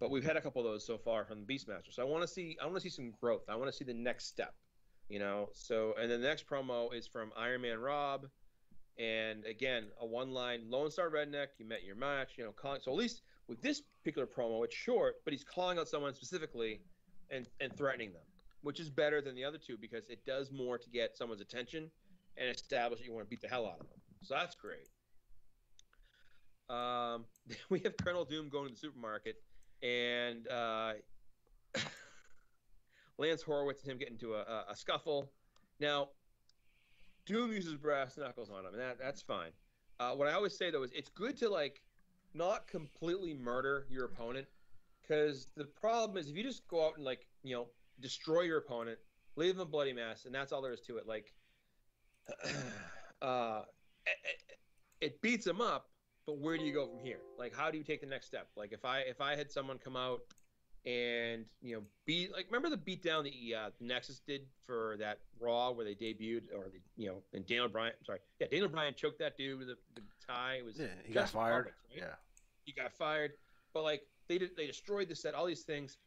but we've had a couple of those so far from the Beastmaster. So I want to see some growth. I want to see the next step. So, and then the next promo is from Iron Man Rob, and again, a one-line Lone Star Redneck. You met your match. So at least with this particular promo, it's short, but he's calling out someone specifically and threatening them, which is better than the other two because it does more to get someone's attention and establish that you want to beat the hell out of them. So that's great. We have Colonel Doom going to the supermarket, and Lance Horowitz and him get into a scuffle. Now, Doom uses brass knuckles on him, and that's fine. What I always say, though, is it's good to, like, not completely murder your opponent, because the problem is if you just go out and, like, destroy your opponent, leave them a bloody mess, and that's all there is to it. Like, it beats them up, but where do you go from here? Like, how do you take the next step? Like, if I had someone come out and remember the beatdown that Nexus did for that Raw where they debuted, or and Daniel Bryan choked that dude with the tie. It was he got fired. Right? Yeah, he got fired. But like they destroyed the set, all these things,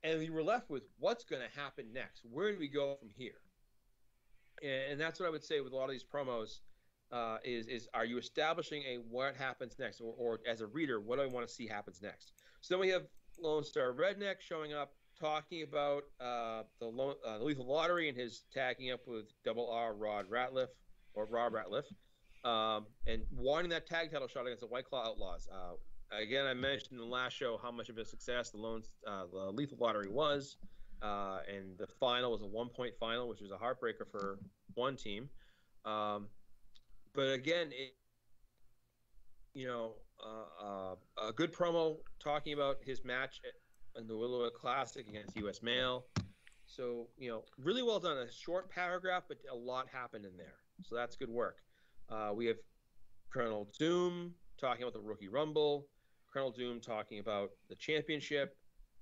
and we were left with what's going to happen next. Where do we go from here? And that's what I would say with a lot of these promos. Is are you establishing what happens next, or as a reader, what do I want to see happens next? So then we have Lone Star Redneck showing up, talking about the Lethal Lottery and his tagging up with Double R Rob Ratliff, and wanting that tag title shot against the White Claw Outlaws. Again, I mentioned in the last show how much of a success the Lethal Lottery was, and the final was a 1-point final, which was a heartbreaker for one team. But again, a good promo talking about his match in the Willow Classic against U.S. Mail. So, really well done. A short paragraph, but a lot happened in there. So that's good work. We have Colonel Doom talking about the Rookie Rumble. Colonel Doom talking about the championship.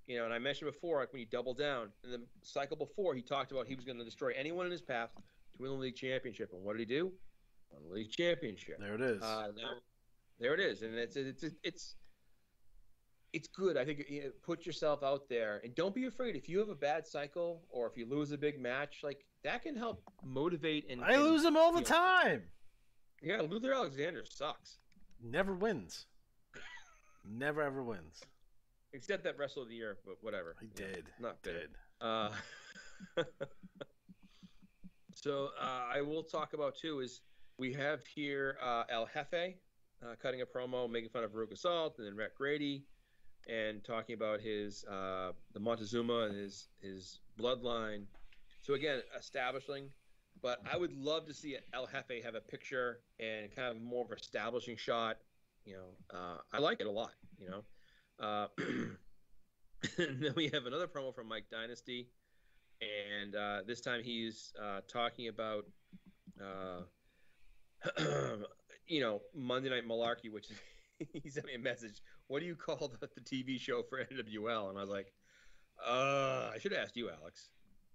And I mentioned before, like when you double down, in the cycle before, he talked about he was going to destroy anyone in his path to win the league championship. And what did he do? Won the league championship. There it is. There it is, and it's good. I think put yourself out there, and don't be afraid. If you have a bad cycle or if you lose a big match, like that can help motivate. And I lose them all the time. Yeah, Luther Alexander sucks. Never wins. Never ever wins. Except that Wrestle of the Year, but whatever. He did. Not good. So I will talk about too is we have here El Jefe. Cutting a promo, making fun of Veruca Salt, and then Rhett Grady, and talking about his the Montezuma and his bloodline. So again, establishing. But I would love to see El Jefe have a picture and kind of more of an establishing shot. I like it a lot. And then we have another promo from Mike Dynasty, and this time he's talking about. Monday Night Malarkey, which he sent me a message. What do you call the TV show for NWL? And I was like, I should have asked you, Alex.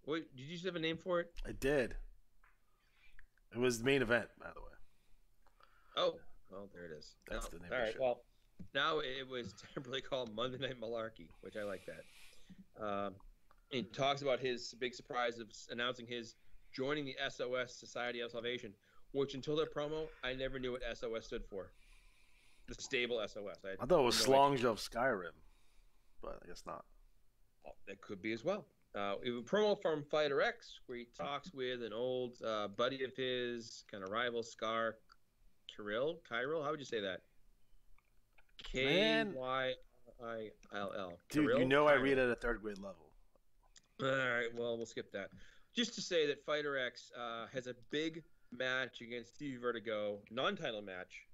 What did you just have a name for it? I did. It was the main event, by the way. Oh, well, there it is. That's the name all of the right, show. well, now it was temporarily called Monday Night Malarkey, which I like that. He talks about his big surprise of announcing his joining the SOS Society of Salvation, which until that promo, I never knew what SOS stood for. The stable SOS. I thought it was Slonge of Skyrim, but I guess not. Oh, that could be as well. We have a promo from Fighter X where he talks with an old buddy of his, kind of rival, Scar Kirill. How would you say that? Kyrill. Dude, Kirill? I read at a third grade level. All right, well, we'll skip that. Just to say that Fighter X has a big match against Stevie Vertigo, non-title match,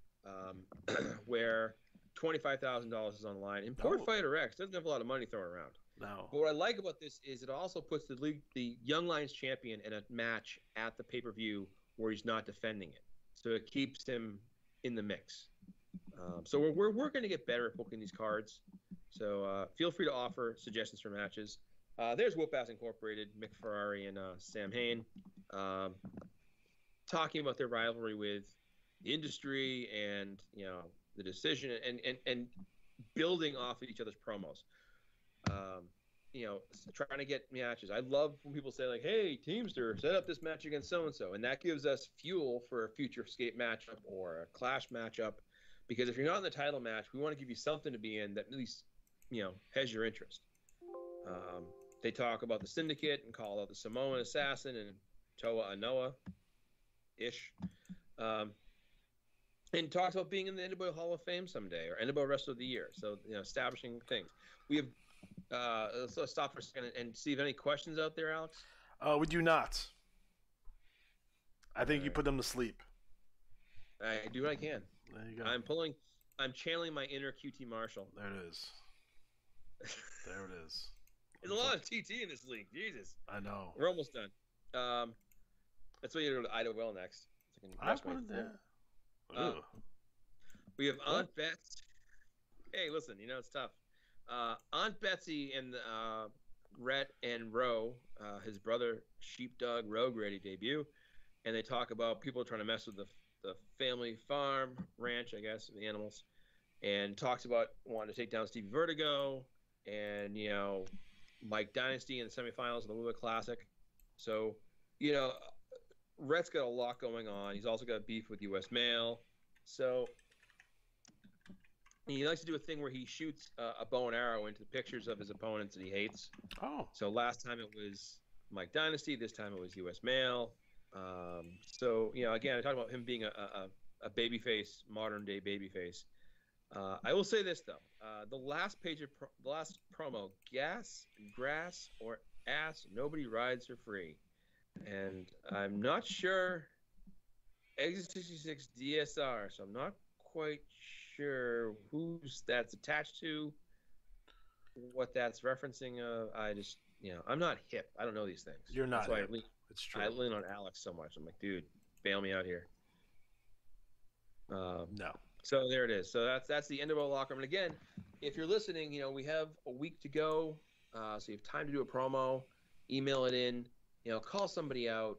where $25,000 is on the line. And poor Fighter X doesn't have a lot of money thrown around. No. But what I like about this is it also puts the Young Lions champion in a match at the pay-per-view where he's not defending it. So it keeps him in the mix. So we're going to get better at booking these cards. So feel free to offer suggestions for matches. There's Whoop-Ass Incorporated, Mick Ferrari and Sam Hain, talking about their rivalry with the industry and the decision and building off of each other's promos. Trying to get matches. I love when people say like, "Hey, Teamster, set up this match against so and so," and that gives us fuel for a Futurescape matchup or a Clash matchup. Because if you're not in the title match, we want to give you something to be in that at least has your interest. They talk about the Syndicate and call out the Samoan Assassin and Toa Anoa-ish. And talks about being in the NWO Hall of Fame someday or NWO Wrestler of the Year. So, establishing things. We have, let's stop for a second and see if any questions out there, Alex. We do not. I think you put them to sleep. I do what I can. There you go. I'm channeling my inner QT Marshall. There it is. There it is. There's a lot of TT in this league. Jesus. I know. We're almost done. That's why you go to IWL next. I wanted that. We have Aunt Betsy. Hey, listen, it's tough. Aunt Betsy and Rhett and Roe, his brother Sheepdog Rogue ready debut, and they talk about people trying to mess with the family farm ranch, I guess, the animals, and talks about wanting to take down Stevie Vertigo and Mike Dynasty in the semifinals of the Louisville Classic. So Rhett's got a lot going on. He's also got beef with U.S. Mail. So he likes to do a thing where he shoots a bow and arrow into the pictures of his opponents that he hates. Oh. So last time it was Mike Dynasty. This time it was U.S. Mail. So again, I talked about him being a babyface, modern day babyface. I will say this though: the last page of the last promo, gas, grass, or ass, nobody rides for free. And I'm not sure Exit 66 DSR, so I'm not quite sure who's that's attached to, what that's referencing. I just, I'm not hip. I don't know these things. You're not. That's why it's true. I lean on Alex so much. I'm like, dude, bail me out here. No. So there it is. So that's the end of our locker room. And again, if you're listening, we have a week to go, so you have time to do a promo. Email it in. Call somebody out.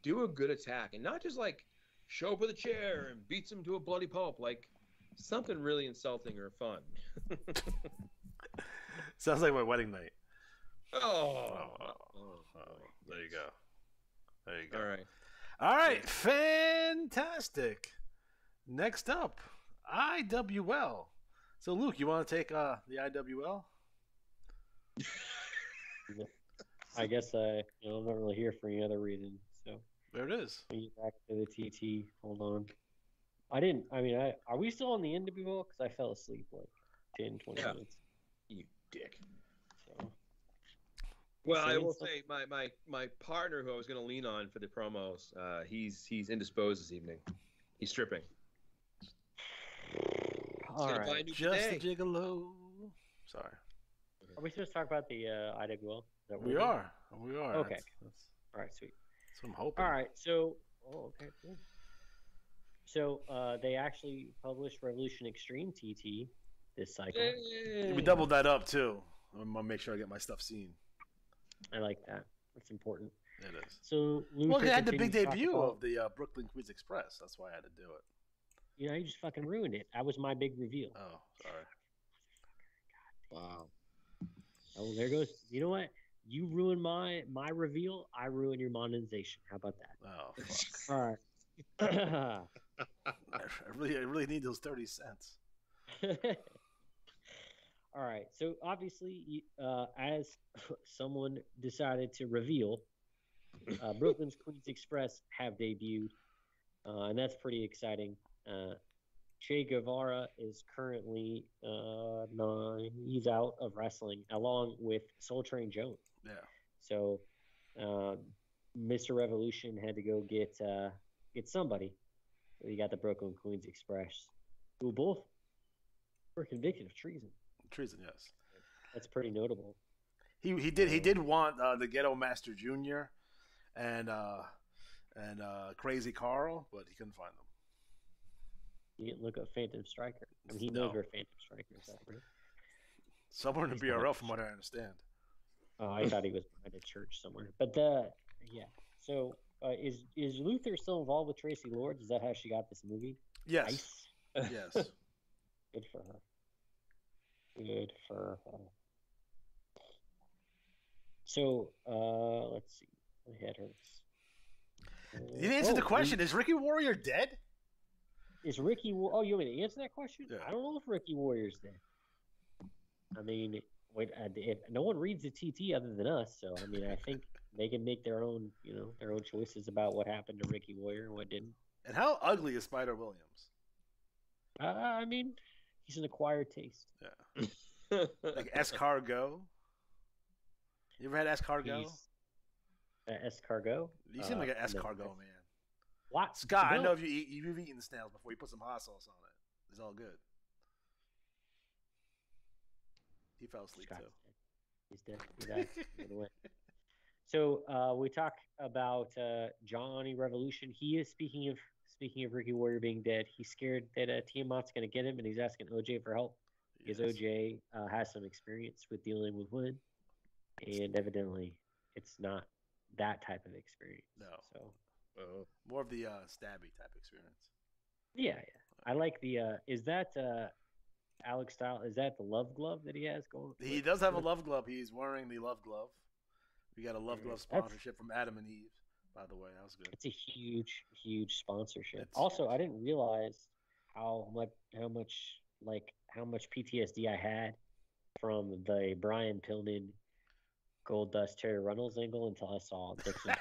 Do a good attack, and not just like show up with a chair and beat them to a bloody pulp. Like something really insulting or fun. Sounds like my wedding night. Oh. There you go. There you go. All right. Fantastic. Next up, IWL. So, Luke, you want to take the IWL? I guess I'm not really here for any other reason. So there it is. Back to the TT. Hold on. Are we still on the NWL? Because I fell asleep like 10, 20 minutes. You dick. So. Well, I will say my partner who I was going to lean on for the promos, he's indisposed this evening. He's stripping. All right. Just a gigolo. Sorry. Are we supposed to talk about the IWL? We are. Okay. All right, sweet. That's what I'm hoping. All right, so okay, cool. So they actually published Revolution Extreme TT this cycle. Hey. We doubled that up too. I'm gonna make sure I get my stuff seen. I like that. That's important. It is. So Luke they had the big debut of the Brooklyn Queens Express. That's why I had to do it. You just fucking ruined it. That was my big reveal. Oh, sorry. Wow. Oh, there goes. You know what? You ruin my reveal. I ruin your monetization. How about that? Oh, fuck. All right. I really need those 30 cents. All right. So obviously, as someone decided to reveal, Brooklyn's Queens Express have debuted, and that's pretty exciting. Che Guevara is currently he's out of wrestling along with Soul Train Jones. Yeah. So Mr. Revolution had to go get somebody. So he got the Brooklyn Queens Express, who both were convicted of treason. Treason, yes. That's pretty notable. He did want the Ghetto Master Jr. and Crazy Carl, but he couldn't find them. He didn't look up Phantom Striker. I mean, he knows where Phantom Striker is at, right? Somewhere in the BRL, from what I understand. Oh, I thought he was behind a church somewhere. But yeah. So is Luther still involved with Tracy Lords? Is that how she got this movie? Yes. Nice. Yes. Good for her. Good for her. So let's see. My head hurts. You didn't answer the question. Is Ricky Warrior dead? Is Ricky? Oh, you want me to answer that question? Yeah. I don't know if Ricky Warrior's dead. I mean, wait, if no one reads the TT other than us, so I mean, I think they can make their own, their own choices about what happened to Ricky Warrior and what didn't. And how ugly is Spider Williams? I mean, he's an acquired taste. Yeah. Like escargot. You ever had escargot? Escargot? You seem like an escargot man. What? Scott, I know if you've eaten snails before. You put some hot sauce on it. It's all good. He fell asleep Scott's too. Dead. He's dead. He died. He went away. So we talk about Johnny Revolution. He is speaking of Ricky Warrior being dead. He's scared that Tiamat's going to get him, and he's asking OJ for help because OJ has some experience with dealing with women, and evidently it's not that type of experience. No. So more of the stabby type experience. Yeah. I like the. Is that Alex Style? Is that the love glove that he has going? He does have a love glove. He's wearing the love glove. We got a love glove sponsorship from Adam and Eve. By the way, that was good. It's a huge sponsorship. Also, I didn't realize how much PTSD I had from the Brian Pillman Gold Dust Terry Runnels angle until I saw Dixon.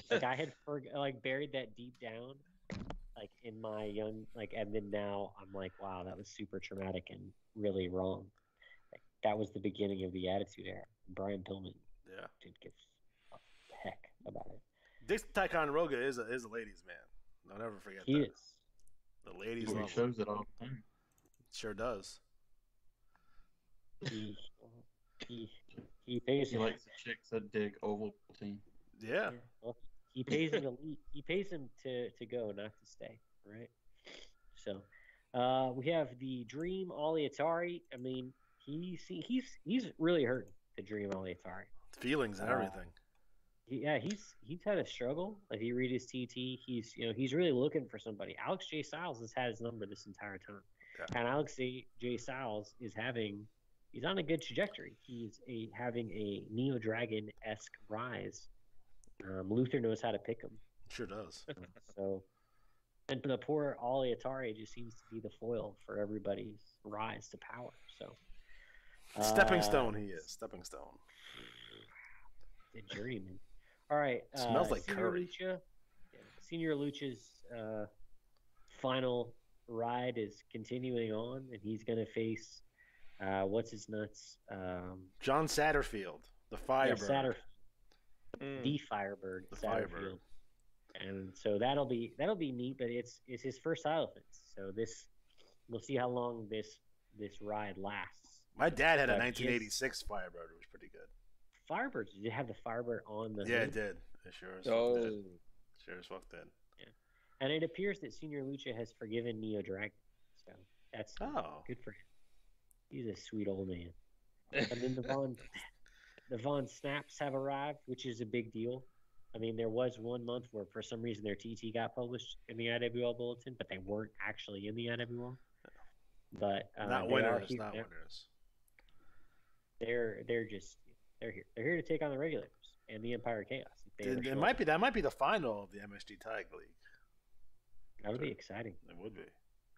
Like I had buried that deep down, like in my young, and then now I'm like, wow, that was super traumatic and really wrong. Like, that was the beginning of the Attitude Era. Brian Pillman, didn't give a heck about it. Dixon Ticonderoga is a ladies' man. I'll never forget that. He is. The ladies He love shows it all the time. Sure does. He pays. He likes the chicks that dig Ovaltine. Yeah. Well, he pays him to go, not to stay, right? So we have the Dream Ollie Atari. I mean, he's really hurting the Dream Ollie Atari. Feelings and everything. He's had a struggle. If you read his TT, he's really looking for somebody. Alex J. Styles has had his number this entire time, and Alex J. Styles he's on a good trajectory. He's having a Neo Dragon-esque rise. Luther knows how to pick him. Sure does. So, and the poor Ollie Atari just seems to be the foil for everybody's rise to power. So, Stepping stone, he is. Stepping stone. The journeyman. All right. Smells like curry. Senior Lucha's final ride is continuing on, and he's going to face what's his nuts? John Satterfield, the Firebird. The Firebird. The Firebird. And so that'll be neat, but it's his first title defense. So we'll see how long this ride lasts. My dad had a 1986 Firebird. It was pretty good. Firebird? Did you have the Firebird on the Yeah, hood? it did. It sure as fuck did. Sure as fuck did. Yeah. And it appears that Senior Lucha has forgiven Neo Dragon. So that's good for him. He's a sweet old man. And then the Von Snaps have arrived, which is a big deal. I mean, there was 1 month where for some reason their TT got published in the IWL bulletin, but they weren't actually in the IWL. But not winners, not winners. They're here. They're here to take on the regulators and the Empire of Chaos. That might be the final of the MSG Tag League. That would be exciting. It would be.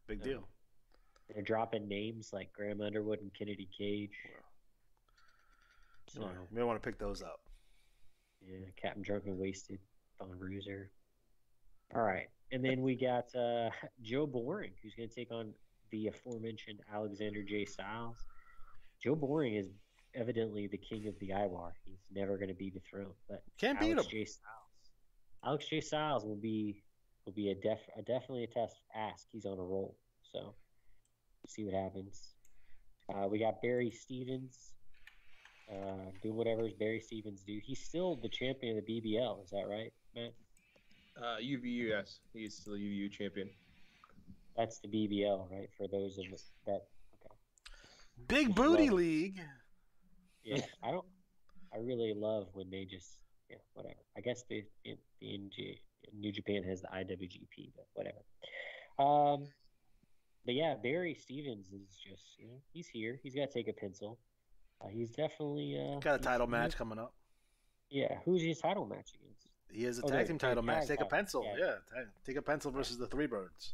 Big deal. They're dropping names like Graham Underwood and Kennedy Cage. Wow. So, you may want to pick those up. Yeah, Captain Drunk and Wasted, Von Bruiser. All right. And then we got Joe Boring, who's going to take on the aforementioned Alexander J. Styles. Joe Boring evidently the king of the IWAR. He's never going to be dethroned. But Can't beat Alex him. J. Styles. Alex J. Styles will be definitely a test ask. He's on a roll. So we'll see what happens. We got Barry Stevens doing whatever Barry Stevens do. He's still the champion of the BBL. Is that right, Matt? UVU, yes. He's still UVU champion. That's the BBL, right? For those of us that okay. Big booty league. Yeah, I really love when they just whatever. I guess the New Japan has the IWGP, but whatever. But yeah, Barry Stevens is just he's here. He's got to take a pencil. He's definitely Got a title match coming up. Yeah, who's his title match against? He has a tag team title match. Take a pencil. Yeah. Take a pencil versus the Three Birds.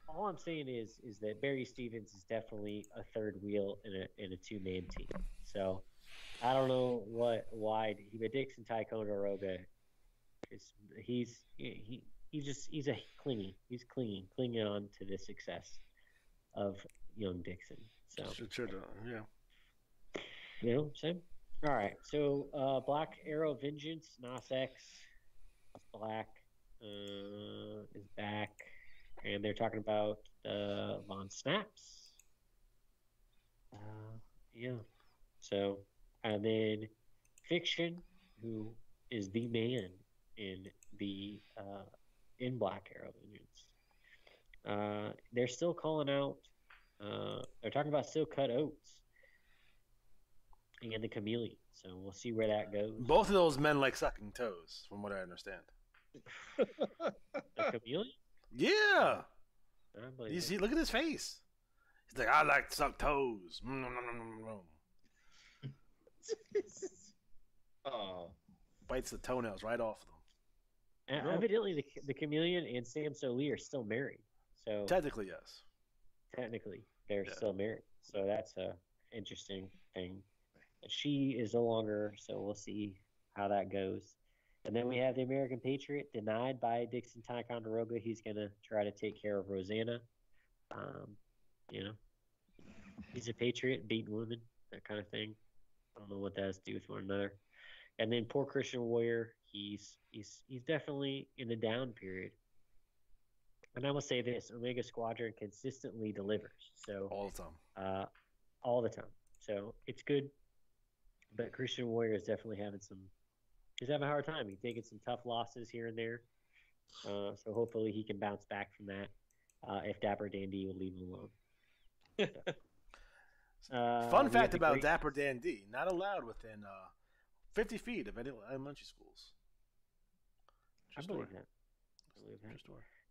All I'm saying is that Barry Stevens is definitely a third wheel in a two-man team. So I don't know why but Dixon Ticonderoga he's clinging on to the success of young Dixon. So Sure, yeah. You know what I'm saying? All right. So Black Arrow Vengeance, Nas X, Black is back. And they're talking about Von Snaps. Yeah. So, and then Fiction, who is the man in the in Black Arrow Vengeance. They're still calling out. They're talking about Still Cut Oats and the Chameleon. So we'll see where that goes. Both of those men like sucking toes, from what I understand. The Chameleon. Yeah. You see, look at his face. He's like, I like to suck toes. Oh. Bites the toenails right off them. And evidently, the Chameleon and Sam Solie are still married. So technically, yes. Technically, they're still married. So that's a interesting thing. But she is no longer. So we'll see how that goes. And then we have the American Patriot denied by Dixon Ticonderoga. He's going to try to take care of Rosanna. He's a patriot, beating women, that kind of thing. I don't know what that has to do with one another. And then poor Christian Warrior, he's definitely in the down period. And I will say this: Omega Squadron consistently delivers. So all the time. So it's good. But Christian Warrior is definitely he's having a hard time. He's taking some tough losses here and there. So hopefully he can bounce back from that if Dapper Dandy will leave him alone. Fun fact about Dapper Dandy, not allowed within 50 feet of any elementary schools. I believe that.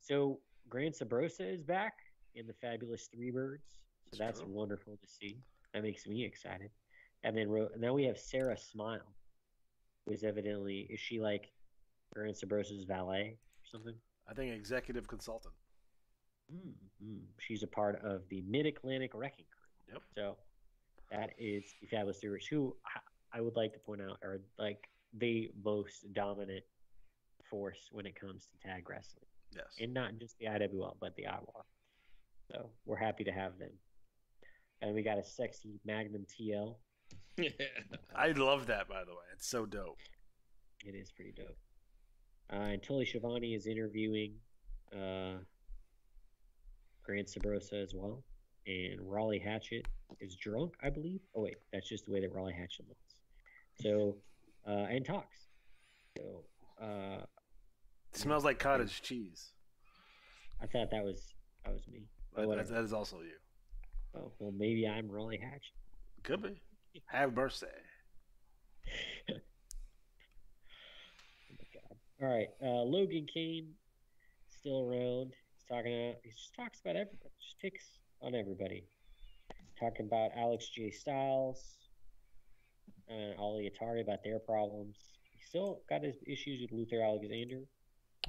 So Grand Sabrosa is back in the Fabulous Three Birds. So that's wonderful to see. That makes me excited. And then now we have Sarah Smile. Is she like Grand Sabrosa's valet or something? I think executive consultant. She's a part of the Mid-Atlantic Wrecking Crew. Yep. So that is the Fabulous Three, who I would like to point out are like the most dominant force when it comes to tag wrestling. Yes. And not just the IWL, but the IWAR. So we're happy to have them. And we got a sexy Magnum TL. I love that, by the way. It's so dope. It is pretty dope. And Tully Schiavone is interviewing Grant Sabrosa as well. And Raleigh Hatchet is drunk, I believe. Oh, wait. That's just the way that Raleigh Hatchet looks. So, and talks. So, smells like cottage cheese. I thought that was me. That is also you. Oh, well, maybe I'm Raleigh Hatchet. Could be. Have birthday. Oh my God. All right. Logan Kane still around. He just talks about everybody. Just picks on everybody. Talking about Alex J. Styles and Ali Atari about their problems. He's still got his issues with Luther Alexander.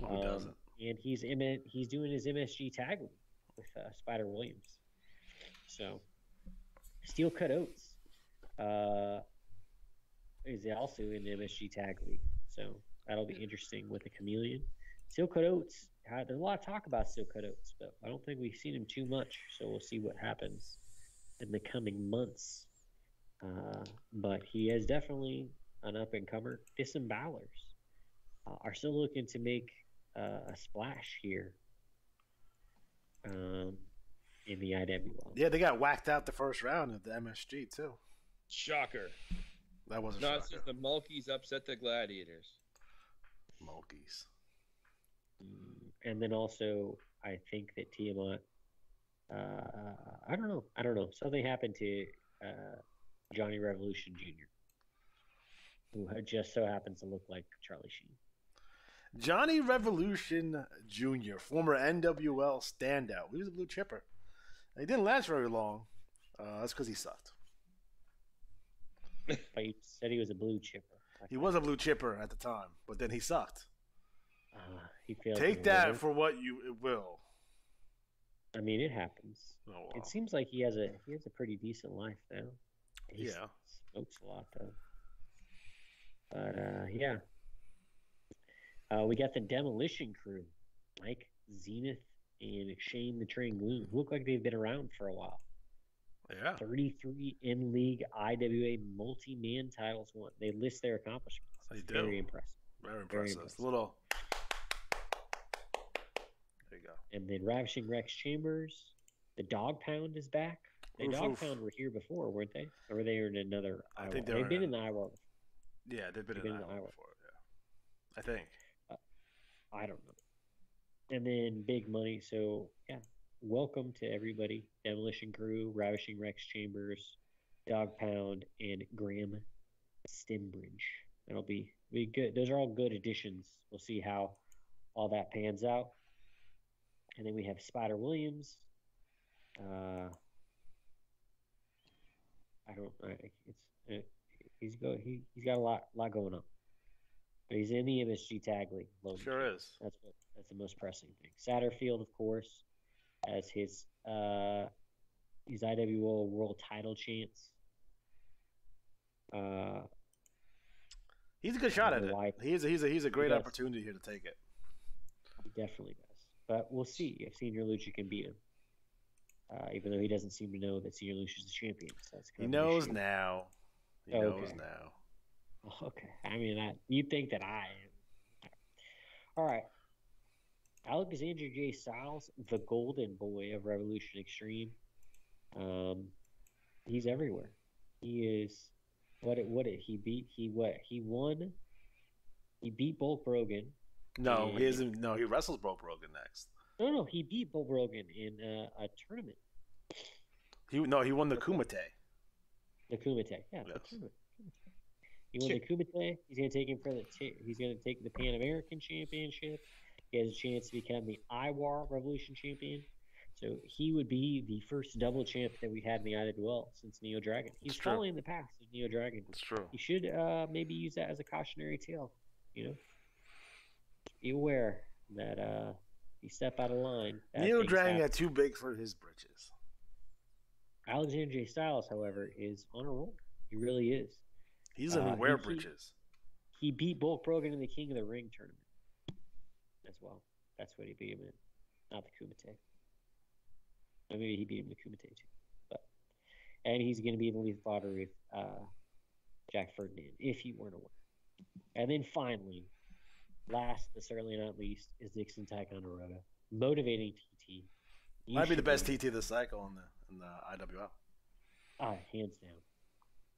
Who doesn't? And he's doing his MSG tag league with Spider Williams. So, Steel Cut Oats is also in the MSG tag league. So that'll be interesting with the Chameleon. Steel Cut Oats. There's a lot of talk about Steel Cut Oats, but I don't think we've seen him too much. So we'll see what happens in the coming months. But he is definitely an up-and-comer. Disembowlers are still looking to make a splash here in the IWL. Yeah, they got whacked out the first round of the MSG too. Shocker. That was a No, shocker. it's just the Mulkeys upset the Gladiators. Mulkeys. And then also, I think that Tiamat. I don't know. Something happened to Johnny Revolution Jr., who just so happens to look like Charlie Sheen. Johnny Revolution Jr., former NWL standout. He was a blue chipper. He didn't last very long. That's because he sucked. But you said he was a blue chipper. He was a blue chipper at the time, but then he sucked. He failed. Take that for what you will. I mean, it happens. Oh, wow. It seems like he has a pretty decent life now. He smokes a lot though. But yeah, we got the Demolition Crew, Mike Zenith and Shane the Train Gloom, who look like they've been around for a while. Yeah. 33 in league IWA multi-man titles won. They list their accomplishments. They do. Very impressive. Very impressive. It's a little. There you go. And then Ravishing Rex Chambers. The Dog Pound is back. The Dog Pound were here before, weren't they? Or were they in another IWA? I think they've been in the IWA before. Yeah, they've been in the IWA before. Yeah, I think. I don't know. And then Big Money. So yeah, welcome to everybody. Demolition Crew, Ravishing Rex Chambers, Dog Pound, and Graham Stimbridge. That'll be good. Those are all good additions. We'll see how all that pans out. And then we have Spider Williams. He's got a lot going on. But he's in the MSG Tag League. Sure is. That's the most pressing thing. Satterfield, of course, as his IWO World Title chance. He's a good shot at it. He's a great opportunity here to take it. He definitely does. But we'll see if Senior Lucha can beat him. Even though he doesn't seem to know that Senior Lucha is the champion. So that's he knows now. He knows now. Okay. I mean, you'd think that I am. All right. Alexander J. Styles, the golden boy of Revolution Extreme. He's everywhere. He is. What did he beat? He won. He beat Bulk Brogan. No, he isn't. No, he wrestles Bulk Brogan next. No, he beat Bulk Brogan in a tournament. He won the Kumite. The Kumite, yeah. Yes. The Kumite. He won the Kumite. He's going to take him for He's going to take the Pan American Championship. He has a chance to become the IWAR Revolution Champion. So he would be the first double champ that we had in the IWL since Neo Dragon. He's following the path of Neo Dragon. That's true. He should maybe use that as a cautionary tale. Be aware that if you step out of line. Neo Dragon got too big for his britches. Alexander J. Styles, however, is on a roll. He really is. He doesn't even wear britches. He beat Bulk Brogan in the King of the Ring tournament as well. That's what he beat him in, not the Kumite. Or maybe he beat him in the Kumite too. And he's going to be in the Lethal Lottery with Jack Ferdinand, if you weren't aware. And then finally, last but certainly not least, is Dixon Ticonderoga, motivating TT. Might be the best TT of the cycle in the IWL. Hands down.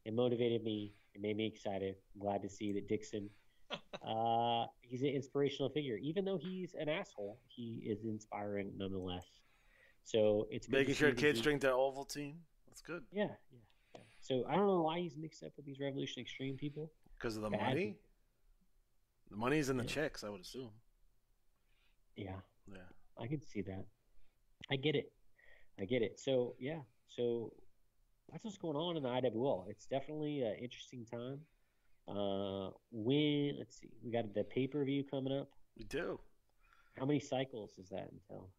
It motivated me. It made me excited. I'm glad to see that Dixon, he's an inspirational figure. Even though he's an asshole, he is inspiring nonetheless. So it's good making sure kids drink their Ovaltine. That's good. Yeah. So I don't know why he's mixed up with these Revolution Extreme people. Because of the money? The money's in the checks, I would assume. Yeah. I can see that. I get it. So, yeah. So that's what's going on in the IWL. It's definitely an interesting time. Let's see. We got the pay-per-view coming up. We do. How many cycles is that until?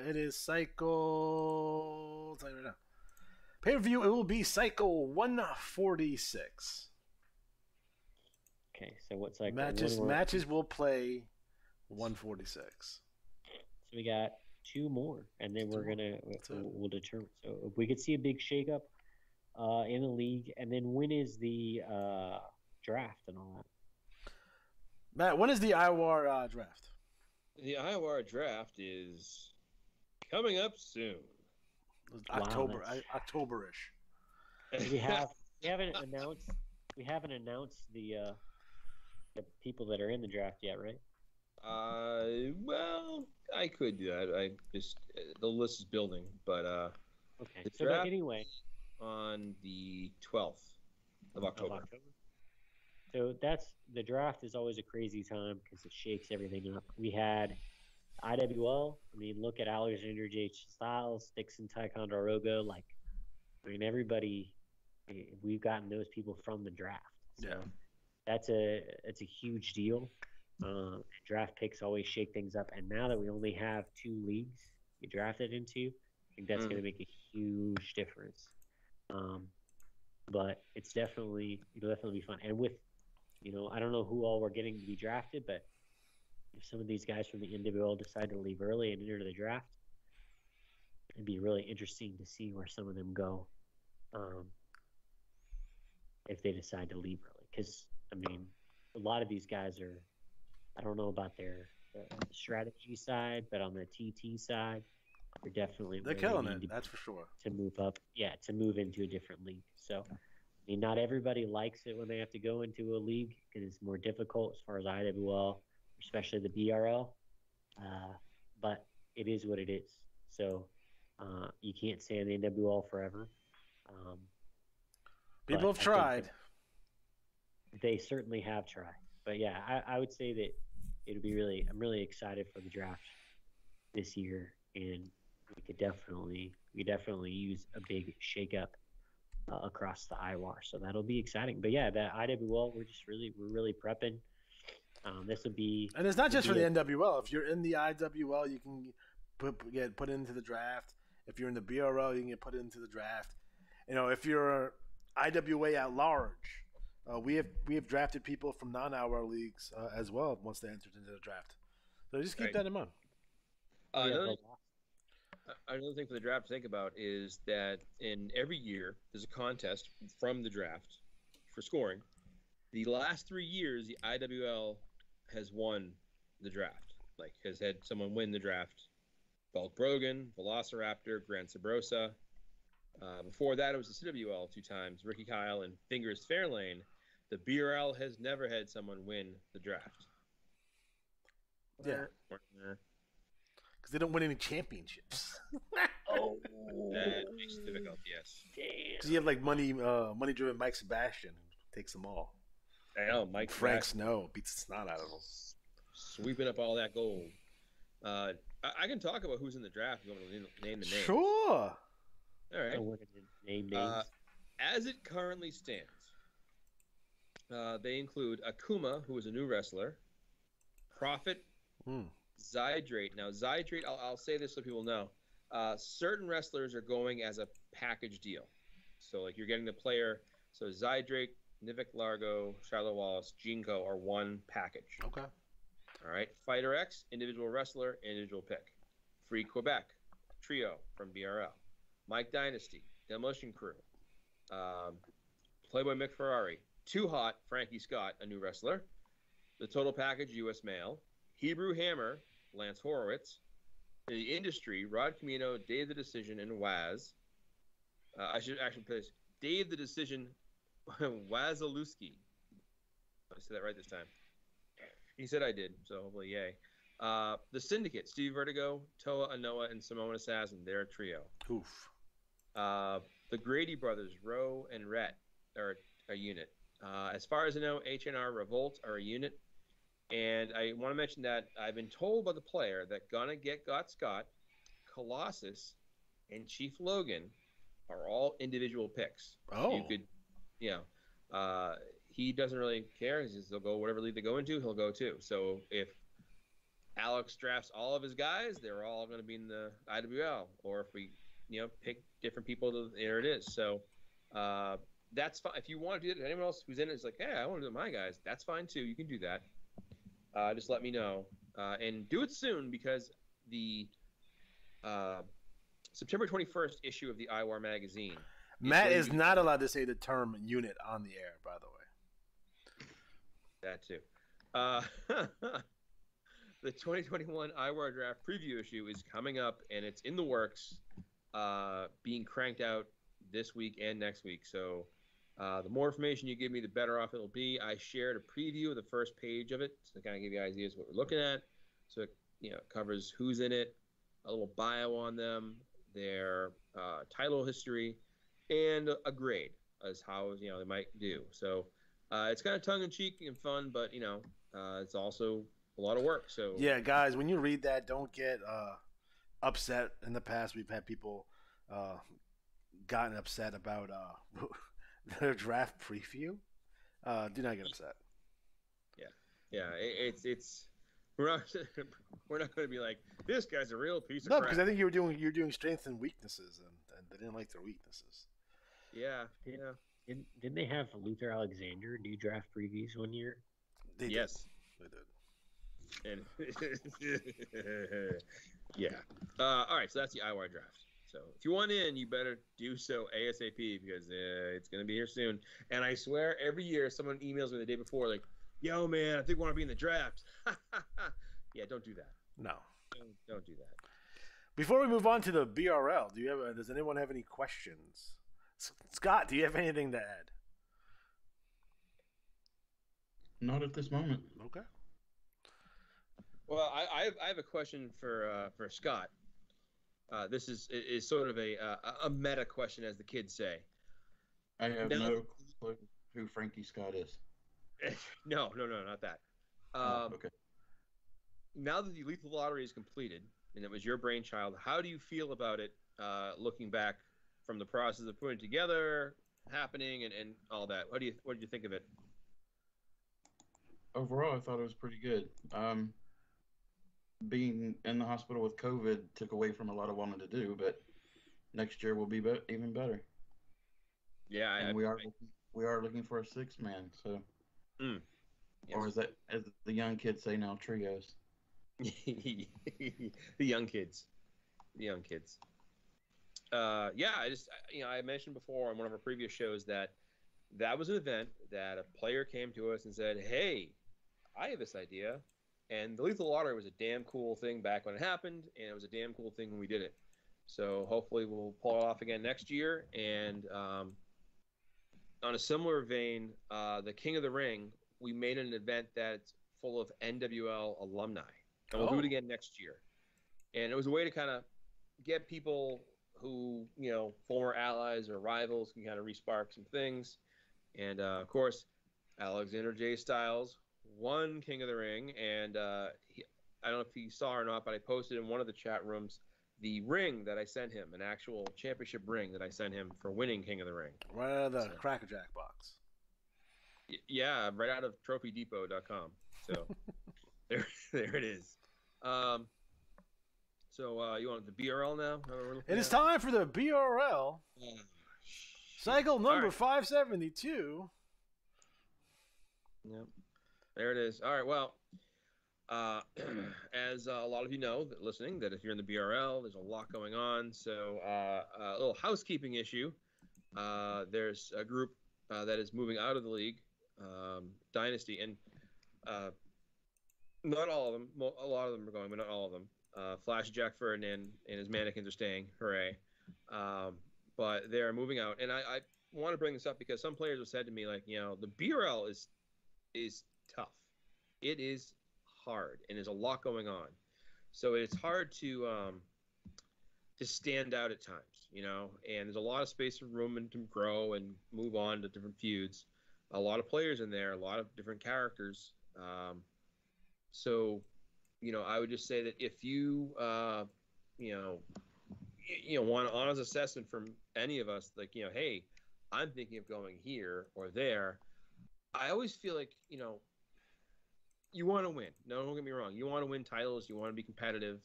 It is cycle. I'll tell you right now. Pay-per-view, it will be cycle 146. Okay, so what cycle? Matches will play 146. So we got two more, and then we'll determine. So if we could see a big shakeup, in the league, and then when is the draft and all that? Matt, when is the IWAR draft? The IWAR draft is coming up soon. October, that's- October-ish. We haven't announced the people that are in the draft yet, right? Well, I could do that. I just the list is building, but Okay. the So draft but anyway, on the 12th of October. So the draft is always a crazy time because it shakes everything up. We had IWL. I mean, look at Alexander J. Styles, Dixon Ticonderoga. Like, I mean, everybody. We've gotten those people from the draft. So Yeah. it's a huge deal. Draft picks always shake things up, and now that we only have 2 leagues you drafted into, I think that's going to make a huge difference. But it'll definitely be fun. And with, I don't know who all we're getting to be drafted, but if some of these guys from the NWL decide to leave early and enter the draft, it'd be really interesting to see where some of them go. If they decide to leave early, because I mean, a lot of these guys are. I don't know about their strategy side, but on the TT side, they're killing it. That's for sure. To move up, to move into a different league. So, I mean, not everybody likes it when they have to go into a league because it's more difficult as far as IWL, especially the BRL. But it is what it is. So, you can't stay in the NWL forever. People have tried. They certainly have tried. But yeah, I would say that I'm really excited for the draft this year, and we definitely use a big shakeup across the IWAR. So that'll be exciting. But yeah, the IWL, we're really prepping. This will be, and it's not just for the NWL. If you're in the IWL, you can get put into the draft. If you're in the BRL, you can get put into the draft. If you're IWA at large. We have drafted people from non-IWAR leagues as well once they entered into the draft. So just keep that in mind. Another thing for the draft to think about is that in every year there's a contest from the draft for scoring. The last 3 years, the IWL has won the draft. Like, has had someone win the draft. Bulk Brogan, Velociraptor, Grand Sabrosa. Before that, it was the CWL 2 times, Ricky Kyle and Fingers Fairlane. The BRL has never had someone win the draft. Yeah. Because they don't win any championships. That makes it difficult, yes. Because you have like money-driven Mike Sebastian who takes them all. I know, Mike Frank Snow beats the snot out of them. Sweeping up all that gold. I can talk about who's in the draft. You want me to name the names? Sure. All right. I wanted to name names. As it currently stands, they include Akuma, who is a new wrestler, Prophet, Zydrate. Now, Zydrate, I'll say this so people know. Certain wrestlers are going as a package deal. So, like, you're getting the player. So, Zydrate, Nivek Largo, Charlotte Wallace, Jinko are one package. Okay. All right. Fighter X, individual wrestler, individual pick. Free Quebec, trio from BRL. Mike Dynasty, Demolition Crew. Playboy Mick Ferrari. Too Hot, Frankie Scott, a new wrestler. The Total Package, U.S. Mail. Hebrew Hammer, Lance Horowitz. The Industry, Rod Camino, Dave the Decision, and Waz. I should actually put this. Dave the Decision, Wazalewski. I said that right this time. He said I did, so hopefully yay. The Syndicate, Steve Vertigo, Toa Anoa, and Simona Sazin. They're a trio. Oof. The Grady Brothers, Roe and Rhett, are a unit. As far as I know, HNR Revolt are a unit. And I want to mention that I've been told by the player that Gonna Get Got Scott, Colossus, and Chief Logan are all individual picks. Oh. You could, he doesn't really care. He says they'll go whatever league they go into, he'll go too. So if Alex drafts all of his guys, they're all going to be in the IWL. Or if we, pick different people, there it is. So that's fine. If you want to do it, anyone else who's in it is like, hey, I want to do it with my guys, that's fine too. You can do that. Just let me know. And do it soon because the September 21st issue of the IWAR magazine. Matt is not allowed to say the term unit on the air, by the way. That too. The 2021 IWAR draft preview issue is coming up, and it's in the works, being cranked out this week and next week. So the more information you give me, the better off it'll be. I shared a preview of the first page of it to kind of give you ideas what we're looking at. So it covers who's in it, a little bio on them, their title history, and a grade as how they might do. So it's kind of tongue-in-cheek and fun, but it's also a lot of work. So yeah, guys, when you read that, don't get upset. In the past, we've had people gotten upset about their draft preview. Do not get upset. Yeah, it's we're not going to be like, this guy's a real piece of No, crap. because I think you're doing strengths and weaknesses, and they didn't like their weaknesses. Yeah. Didn't they have Luther Alexander do draft previews one year? Yes. They did. And yeah. All right, so that's the IWAR draft. So if you want in, you better do so ASAP because it's going to be here soon. And I swear every year someone emails me the day before like, yo, man, I think I want to be in the draft. Yeah, don't do that. No. Don't do that. Before we move on to the BRL, does anyone have any questions? Scott, do you have anything to add? Not at this moment. Okay. Well, I have a question for Scott. This is sort of a meta question, as the kids say. I have no clue who Frankie Scott is. No, not that. Okay. Now that the Lethal Lottery is completed, and it was your brainchild, how do you feel about it, looking back from the process of putting it together, happening, and all that? What did you think of it? Overall, I thought it was pretty good. Being in the hospital with COVID took away from a lot I wanted to do, but next year will be even better. Yeah, and we are looking for a sixth man. So, yes. Or is that, as the young kids say now, trios? The young kids. Yeah, I mentioned before on one of our previous shows that was an event that a player came to us and said, hey, I have this idea. And the Lethal Lottery was a damn cool thing back when it happened, and it was a damn cool thing when we did it. So hopefully we'll pull it off again next year. And on a similar vein, the King of the Ring, we made an event that's full of NWL alumni. And we'll do it again next year. And it was a way to kind of get people who, former allies or rivals can kind of re-spark some things. And, of course, Alexander J. Styles won King of the Ring. And I don't know if you saw or not, but I posted in one of the chat rooms the ring that I sent him, an actual championship ring that I sent him for winning King of the Ring. Right out of the Cracker Jack box. Yeah, right out of TrophyDepot.com. So there it is. So you want the BRL now? It is time for the BRL. Cycle number 572. Yep. There it is. All right. Well, as a lot of you know that listening, that if you're in the BRL, there's a lot going on. So a little housekeeping issue. There's a group that is moving out of the league, Dynasty, and not all of them. A lot of them are going, but not all of them. Flash Jack Ferdinand and his mannequins are staying. Hooray. But they're moving out. And I want to bring this up because some players have said to me, like, the BRL is tough. It is hard, and there's a lot going on. So it's hard to stand out at times, and there's a lot of space for room and to grow and move on to different feuds. A lot of players in there, a lot of different characters. So, I would just say that if you, want an honest assessment from any of us, like, hey, I'm thinking of going here or there, I always feel like, you want to win. No, don't get me wrong. You want to win titles. You want to be competitive.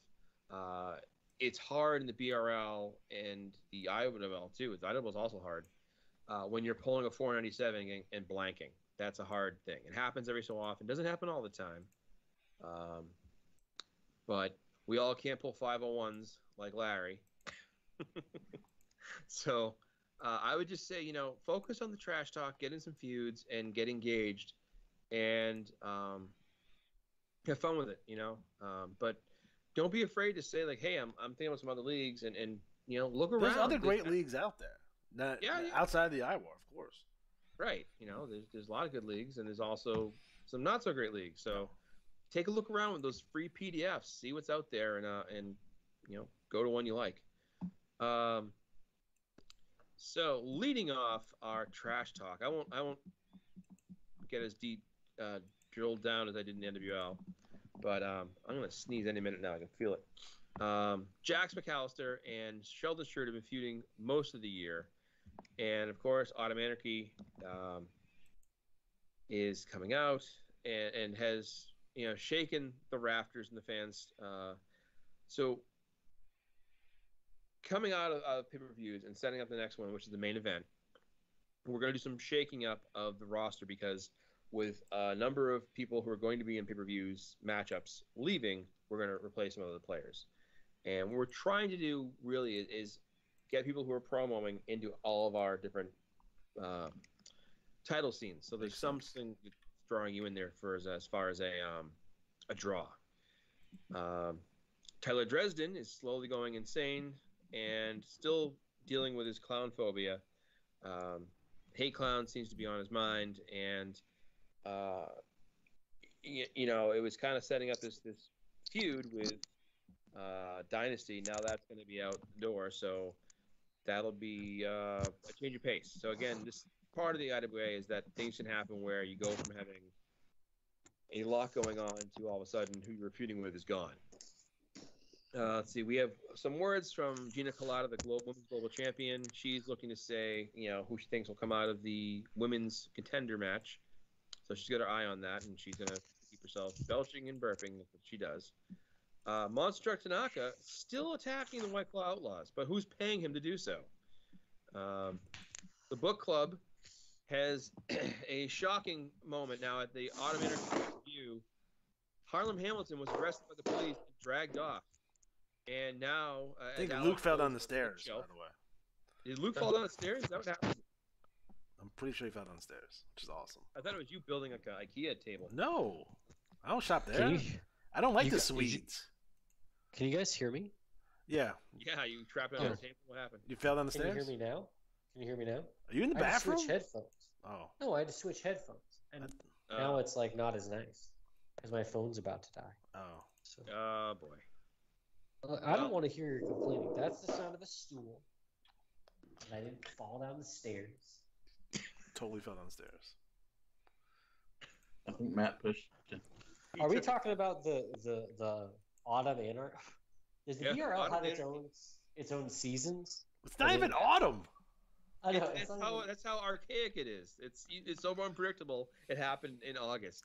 It's hard in the BRL and the IWL too. The IWL is also hard when you're pulling a 497 and blanking. That's a hard thing. It happens every so often. It doesn't happen all the time. But we all can't pull 501s like Larry. So I would just say, focus on the trash talk, get in some feuds, and get engaged, and have fun with it. But don't be afraid to say like, hey, I'm thinking about some other leagues, and look around. There's other great leagues out there. Outside the IWAR, of course. Right. There's a lot of good leagues, and there's also some not so great leagues. So take a look around with those free PDFs, see what's out there, and go to one you like. So leading off our trash talk, I won't get as deep drilled down as I did in the NWL, but I'm gonna sneeze any minute now. I can feel it. Jax McAllister and Sheldon Stewart have been feuding most of the year, and of course, Autumn Anarchy is coming out and has shaken the rafters and the fans. So coming out of pay-per-views and setting up the next one, which is the main event, we're going to do some shaking up of the roster because with a number of people who are going to be in pay-per-views matchups leaving, we're going to replace some other players. And what we're trying to do really is get people who are promoing into all of our different title scenes. So there's something drawing you in there for as far as a draw. Tyler Dresden is slowly going insane and still dealing with his clown phobia. Hate clown seems to be on his mind, and it was kind of setting up this feud with Dynasty. Now that's going to be out the door, so that'll be a change of pace. So again, this part of the IWA is that things can happen where you go from having a lot going on to all of a sudden who you're feuding with is gone. Let's see. We have some words from Gina Colada, the women's global champion. She's looking to say, who she thinks will come out of the women's contender match. So she's got her eye on that, and she's going to keep herself belching and burping, that's what she does. Monster Truck Tanaka still attacking the White Claw Outlaws, but who's paying him to do so? The book club has a shocking moment now at the Autumn Anarchy review. Harlem Hamilton was arrested by the police and dragged off. And now, I think Luke fell down the stairs, by the way. Did Luke fall down the stairs? Is that what happened? I'm pretty sure he fell down the stairs, which is awesome. I thought it was you building like an IKEA table. No, I don't shop there. I don't like the Swedes. Can you guys hear me? Yeah. Yeah, you trapped it on the table. What happened? You fell down the stairs? Can you hear me now? Can you hear me now? Are you in the bathroom? I had to switch headphones. Oh. No, I had to switch headphones. And now it's like not as nice because my phone's about to die. Oh. So. Oh, boy. I don't want to hear you complaining. That's the sound of a stool. And I didn't fall down the stairs. Totally fell down the stairs. I think Matt pushed it. Are we talking about the Autumn Anarchy? Does the VRL have its own seasons? It's not even autumn. I know. That's how archaic it is. It's so unpredictable. It happened in August.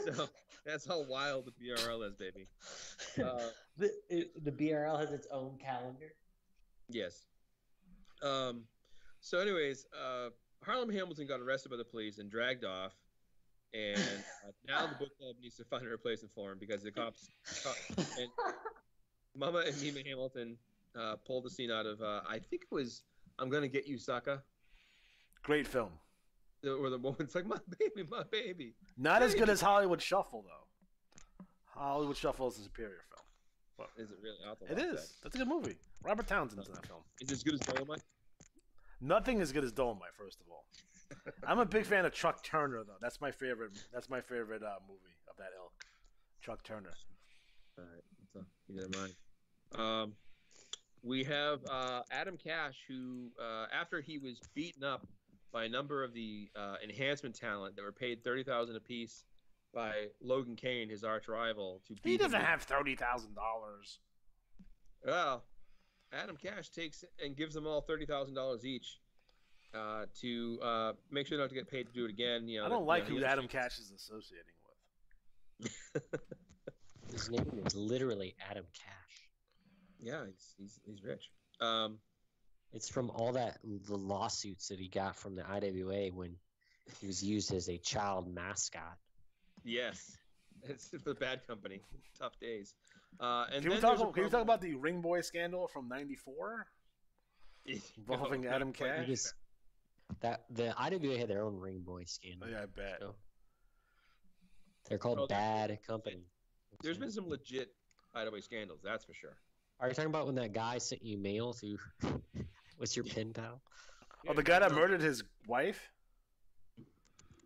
So that's how wild the BRL is, baby. The BRL has its own calendar. Yes. So, anyways, Harlem Hamilton got arrested by the police and dragged off, and now the book club needs to find a replacement for him because the cops and Mama and Mima Hamilton pulled the scene out of I think it was "I'm Gonna Get You, Sucker." Great film. Where the woman's like, my baby. Not as good as Hollywood Shuffle, though. Hollywood Shuffle is a superior film. Well, is it really? It is. That's a good movie. Robert Townsend's in that film. Is it as good as Dolomite? Nothing as good as Dolomite, first of all. I'm a big fan of Chuck Turner, though. That's my favorite. That's my favorite movie of that ilk. Chuck Turner. All right. So keep that in mind. We have Adam Cash, who, after he was beaten up by a number of the enhancement talent that were paid $30,000 apiece by Logan Kane, his arch rival, to beat he doesn't him. have $30,000. Well, Adam Cash takes and gives them all $30,000 each to make sure they don't have to get paid to do it again. I don't like who Adam Cash is associating with. His name is literally Adam Cash. Yeah, he's rich. It's from all the lawsuits that he got from the IWA when he was used as a child mascot. Yes, it's for the bad company. Tough days. And Can we talk about the Ring Boy scandal from '94 involving Adam Cash? The IWA had their own Ring Boy scandal. Oh, yeah, I bet. So they're called Bad Company. There's been some legit IWA scandals, that's for sure. Are you talking about when that guy sent you mail through? What's your pen pal? Oh, the guy that murdered his wife?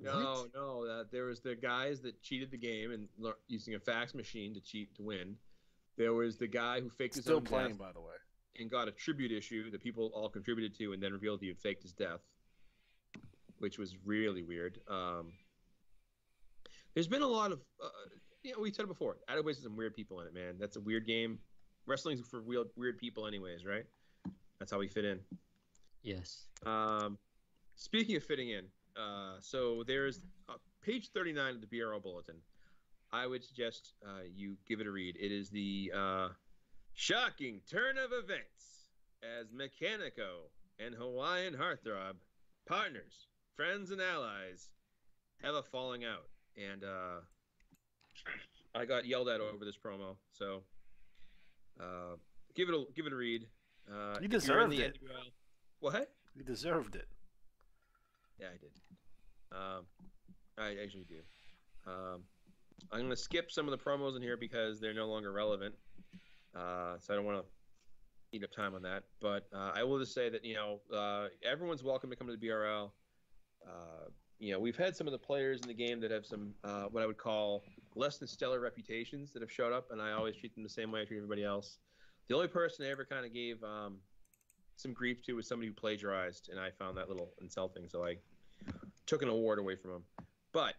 No. There was the guys that cheated the game and using a fax machine to cheat to win. There was the guy who faked his own death, by the way, and got a tribute issue that people all contributed to, and then revealed he had faked his death, which was really weird. There's been a lot of, we said it before. IWA has some weird people in it, man. That's a weird game. Wrestling's for weird people, anyways, right? That's how we fit in. Yes. Speaking of fitting in, so there's page 39 of the BRL Bulletin. I would suggest you give it a read. It is the shocking turn of events as Mechanico and Hawaiian Heartthrob, partners, friends, and allies, have a falling out. And I got yelled at over this promo, so give it a read. You deserved it. NWL, what? You deserved it. Yeah, I did. I actually do. I'm going to skip some of the promos in here because they're no longer relevant. So I don't want to eat up time on that. But I will just say that, everyone's welcome to come to the BRL. We've had some of the players in the game that have some, what I would call less than stellar reputations that have showed up, and I always treat them the same way I treat everybody else. The only person I ever kind of gave some grief to was somebody who plagiarized, and I found that little insulting, so I took an award away from him. But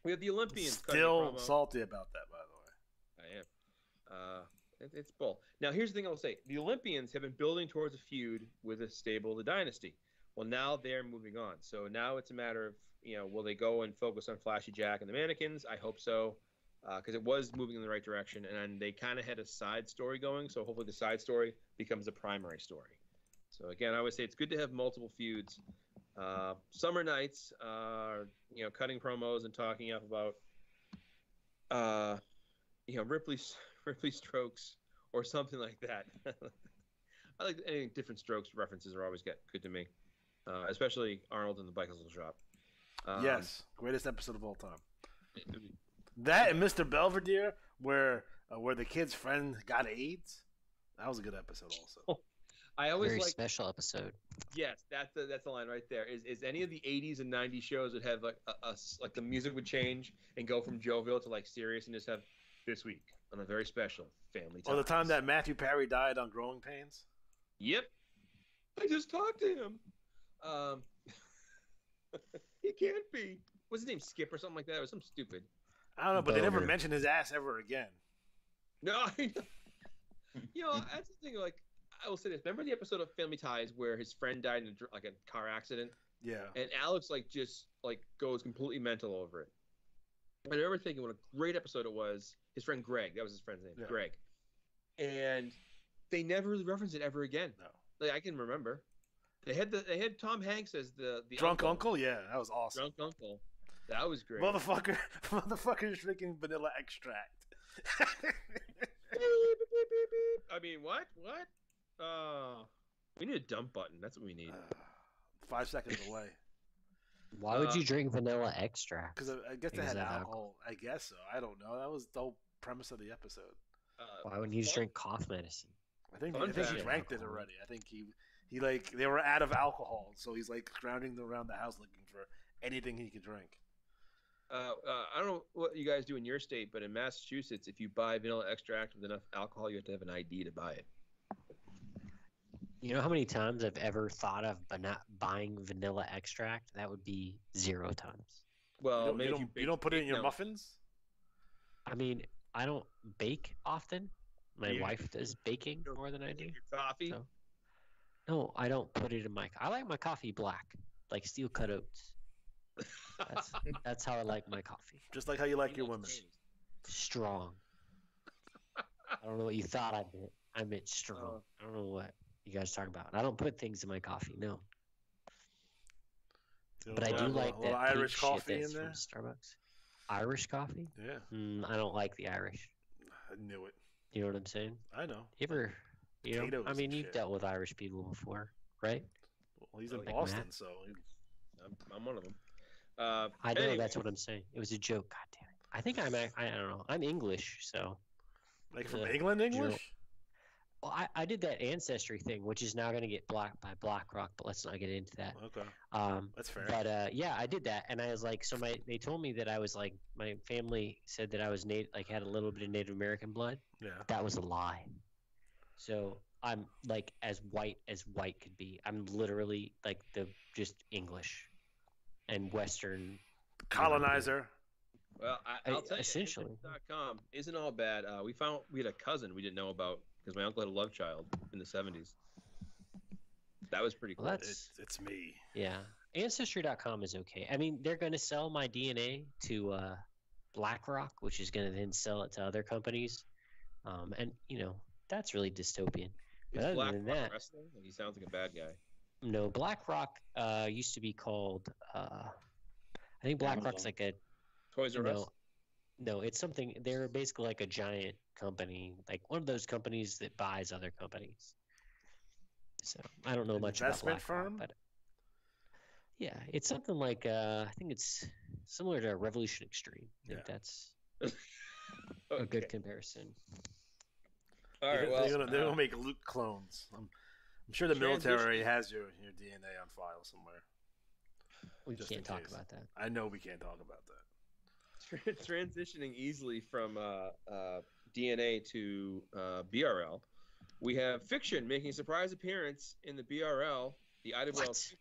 we have the Olympians. Still salty about that, by the way. I am. It's bull. Now, here's the thing I'll say. The Olympians have been building towards a feud with a stable, the Dynasty. Well, now they're moving on. So now it's a matter of, will they go and focus on Flashy Jack and the Mannequins? I hope so, because it was moving in the right direction. And they kind of had a side story going, so hopefully the side story becomes a primary story. So, again, I would say it's good to have multiple feuds. Summer nights, cutting promos and talking up about, Ripley strokes or something like that. I like any different strokes references are always good to me, especially Arnold in the Bicycle Shop. Yes, greatest episode of all time. That and Mr. Belvedere, where the kid's friend got AIDS. That was a good episode, also. I always very special episode. Yes, that's the line right there. Is any of the 80s and 90s shows that have like the music would change and go from jovial to like serious and just have this week on a very special family time. Oh, the time that Matthew Perry died on Growing Pains? Yep. I just talked to him. He can't be. What's his name? Skip or something like that? Or something stupid. I don't know, but they never mentioned his ass ever again. No, I know. That's the thing. Like, I will say this. Remember the episode of Family Ties where his friend died in a car accident? Yeah. And Alex just goes completely mental over it. I remember thinking what a great episode it was. His friend Greg. That was his friend's name. Yeah. Greg. And they never really referenced it ever again. No. I can remember. They had Tom Hanks as the drunk uncle. Yeah, that was awesome. Drunk uncle. That was great. Motherfucker's drinking vanilla extract. I mean, what? We need a dump button. That's what we need. 5 seconds away. Why would you drink vanilla extract? Because I guess they had alcohol. I guess so. I don't know. That was the whole premise of the episode. Why wouldn't you just drink cough medicine? I think he drank it already. I think he they were out of alcohol, so he's scrounging around the house looking for anything he could drink. I don't know what you guys do in your state, but in Massachusetts, if you buy vanilla extract with enough alcohol, you have to have an ID to buy it. You know how many times I've ever thought of buying vanilla extract? That would be 0 times. Well, you don't put it in your muffins? I mean, I don't bake often. My wife does baking more than I do. Your coffee? So. No, I don't put it in my. I like my coffee black, like steel cut oats. That's how I like my coffee. Just like how you like your women. Strong. I don't know what you thought I meant. I meant strong. I don't know what you guys talking about. I don't put things in my coffee. No. But I do like that Irish coffee in there. From Starbucks. Irish coffee? Yeah. I don't like the Irish. I knew it. You know what I'm saying? I know. You ever, you know, Potatoes I mean, and you've shit. dealt with Irish people before, right? Well, he's in Like Boston, Matt? so I'm one of them. I know Anyway, that's what I'm saying. It was a joke. God damn it. I think I don't know. I'm English, so. like from Yeah, England, English. Well, I did that ancestry thing, which is now going to get blocked by BlackRock, but let's not get into that. Okay, that's fair. But yeah, I did that, and I was like, so they told me that I was like, my family said that I was like had a little bit of Native American blood. Yeah. That was a lie. So I'm like as white could be. I'm literally like just English and Western Colonizer. well, I'll tell you, essentially. Ancestry.com isn't all bad. We had a cousin we didn't know about because my uncle had a love child in the 70s. That was pretty cool. Well, It's me. Yeah. Ancestry.com is okay. I mean, they're going to sell my DNA to BlackRock, which is going to then sell it to other companies. And, you know, that's really dystopian. But Is other Black than Rock that, wrestling? He sounds like a bad guy. no, BlackRock used to be called, I think BlackRock's Amazon. like a, Toys R Us. no, it's something, they're basically like a giant company, like one of those companies that buys other companies. So I don't know much about Investment BlackRock, firm? but yeah, it's something like I think it's similar to Revolution Extreme. I think that's a good comparison. All right. Well, they're gonna make Luke clones. I'm sure the military has your DNA on file somewhere. We Just can't in talk case. about that. I know we can't talk about that. transitioning easily from DNA to BRL, we have Fiction making a surprise appearance in the BRL, the IWAR Fiction,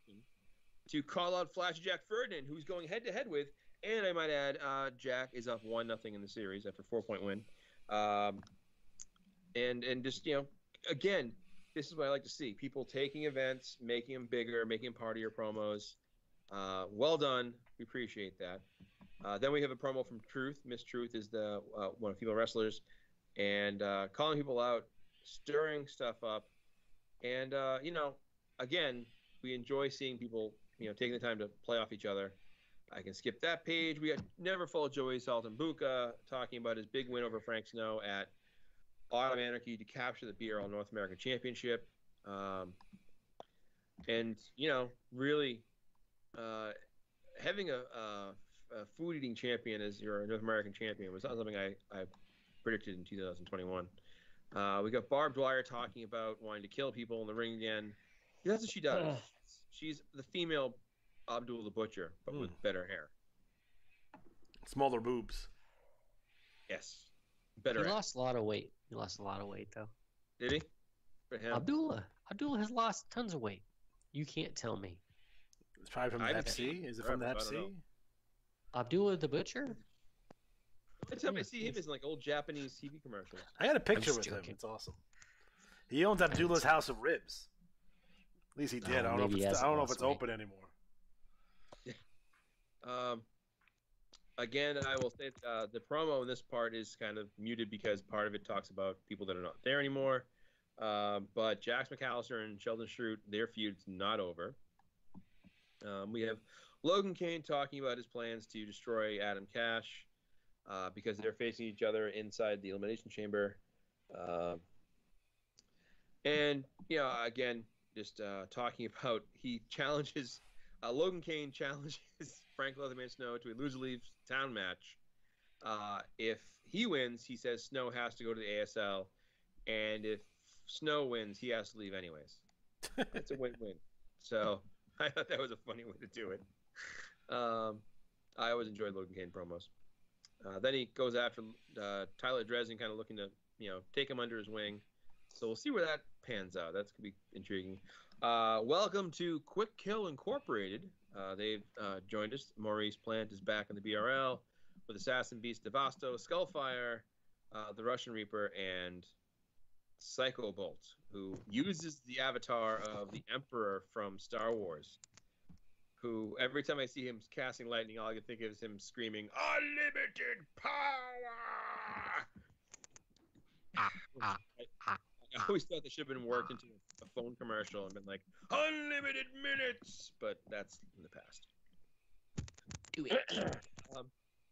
to call out Flash Jack Ferdinand, who's going head to head with, and I might add, Jack is up 1-0 in the series after a 4-point win. And just, you know, again, this is what I like to see. People taking events, making them bigger, making them part of your promos. Well done. We appreciate that. Then we have a promo from Truth. Miss Truth is the one of the female wrestlers, and calling people out, stirring stuff up, and you know, again, we enjoy seeing people, you know, taking the time to play off each other. I can skip that page. We got Neverfull Joey Saltambuca talking about his big win over Frank Snow at Autumn Anarchy to capture the BRL North American Championship, and you know, really having a food eating champion as your North American champion was not something I predicted in 2021. We got Barb Dwyer talking about wanting to kill people in the ring again. That's what she does. She's the female Abdul the Butcher, but with better hair. Smaller boobs. Yes. Better He ass. lost a lot of weight. He lost a lot of weight, though. Did he? For him? Abdullah has lost tons of weight. You can't tell me. It's probably from the FC. Is it from the I don't FC? know. Abdullah the Butcher? Every time I see him, it's like old Japanese TV commercials. I got a picture just with him. joking. It's awesome. He owns Abdullah's House of Ribs. At least he did. I don't know if maybe it's, he I don't know if hasn't it's lost open anymore. Again, I will say the promo in this part is kind of muted because part of it talks about people that are not there anymore. But Jax McAllister and Sheldon Schrute, their feud's not over. We have Logan Kane talking about his plans to destroy Adam Cash because they're facing each other inside the Elimination Chamber. And, you know, again, just talking about he challenges Logan Kane challenges Frank Leatherman Snow to a loser-leave town match. If he wins, he says Snow has to go to the ASL, and if Snow wins, he has to leave anyways. It's a win-win. So I thought that was a funny way to do it. I always enjoyed Logan Kane promos. Then he goes after Tyler Dresden, kind of looking to, you know, take him under his wing. So we'll see where that pans out. That's going to be intriguing. Welcome to Quick Kill Incorporated. They've joined us. Maurice Plant is back in the BRL with Assassin Beast Devasto, Skullfire, the Russian Reaper, and Psycho Bolt, who uses the avatar of the Emperor from Star Wars, who every time I see him casting lightning, all I can think of is him screaming, "Unlimited power!" I always thought this should have been worked into a phone commercial and been like, "Unlimited minutes!" But that's in the past. Do it.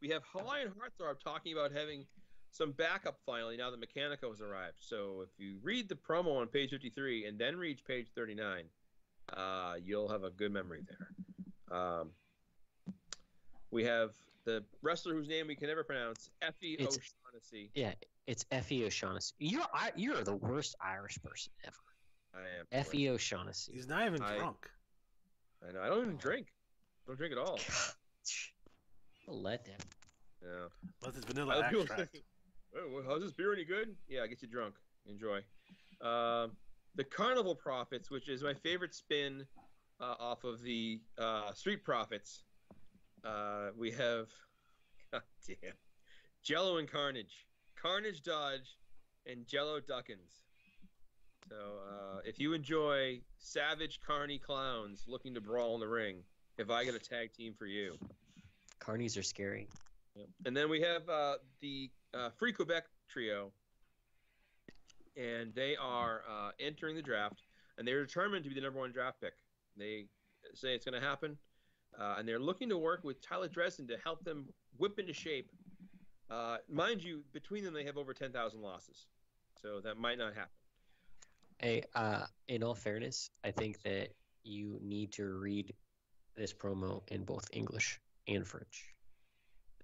We have Hawaiian Heartthrob talking about having some backup finally now that Mechanico has arrived. So if you read the promo on page 53 and then reach page 39, you'll have a good memory there. We have the wrestler whose name we can never pronounce, Effie O'Shaughnessy. Yeah, it's Effie O'Shaughnessy. You're the worst Irish person ever. I am. Effie O'Shaughnessy. He's not even drunk. I know. I don't even drink. I don't drink at all. Let them. Yeah. Let this vanilla extract. Oh, how's this beer any good? Yeah, get you drunk. Enjoy. The Carnival Profits, which is my favorite spin off of the Street Profits. We have, god damn, Jello and Carnage, Carnage Dodge, and Jello Duckins. So if you enjoy savage carny clowns looking to brawl in the ring, have I got a tag team for you? Carnies are scary. Yep. And then we have the Free Quebec trio, and they are entering the draft, and they're determined to be the #1 draft pick. They say it's going to happen, and they're looking to work with Tyler Dresden to help them whip into shape. Mind you, between them, they have over 10,000 losses, so that might not happen. Hey, in all fairness, I think that you need to read this promo in both English and French.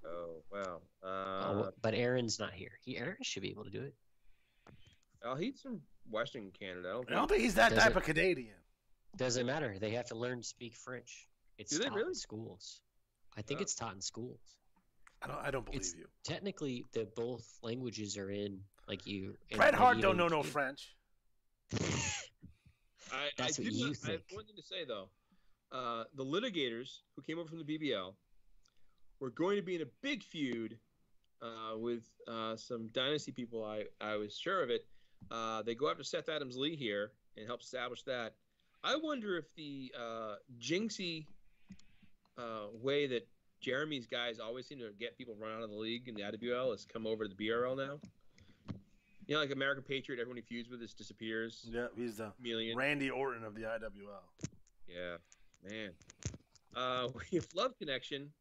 Oh, wow. But Aaron's not here. Aaron should be able to do it. He's from Western Canada. I don't think he's that type of Canadian. Doesn't matter. They have to learn to speak French. It's taught in schools. I think it's taught in schools. I don't believe you. Technically, both languages are in you. Bret Hart don't know no French. That's what you think. I have one thing to say though. The litigators who came over from the BBL were going to be in a big feud with some Dynasty people. I was sure of it. They go after Seth Adams Lee here and help establish that. I wonder if the jinxie way that Jeremy's guys always seem to get people run out of the league in the IWL has come over to the BRL now. You know, like American Patriot, everyone he feuds with just disappears. Yeah, he's the chameleon. Randy Orton of the IWL. Yeah, man. We have Love Connection.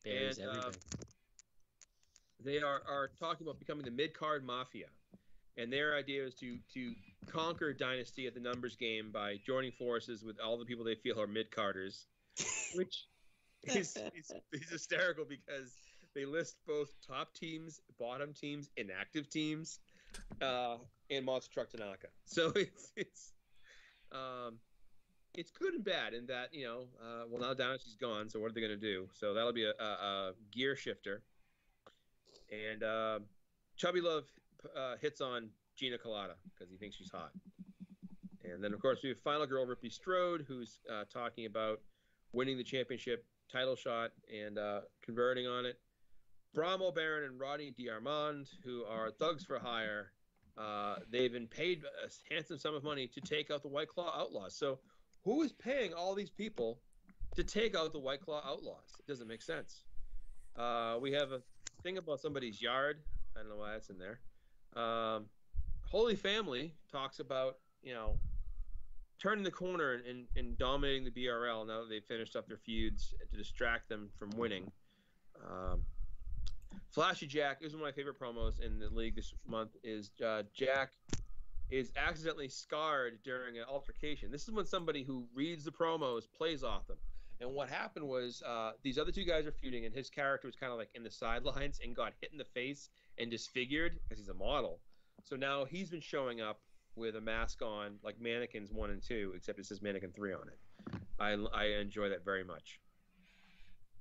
There's and everything. They are talking about becoming the mid-card mafia. And their idea is to conquer Dynasty at the numbers game by joining forces with all the people they feel are mid-carders, which is hysterical because they list both top teams, bottom teams, inactive teams, and Monster Truck Tanaka. So it's good and bad in that, well, now Dynasty's gone, so what are they going to do? So that'll be a gear shifter. And Chubby Love hits on Gina Colada because he thinks she's hot. And then, of course, we have Final Girl Rippy Strode, who's talking about winning the championship title shot and converting on it. Brahmo Baron and Rodney D'Armand, who are thugs for hire. They've been paid a handsome sum of money to take out the White Claw Outlaws. So who is paying all these people to take out the White Claw Outlaws? It doesn't make sense. We have a thing about somebody's yard. I don't know why that's in there. Holy Family talks about, turning the corner and dominating the BRL now that they've finished up their feuds to distract them from winning. Flashy Jack is one of my favorite promos in the league this month. Is Jack is accidentally scarred during an altercation. This is when somebody who reads the promos plays off them. And what happened was these other two guys are feuding, and his character was kind of like in the sidelines and got hit in the face and disfigured because he's a model. So now he's been showing up with a mask on, like Mannequins 1 and 2, except it says Mannequin 3 on it. I enjoy that very much.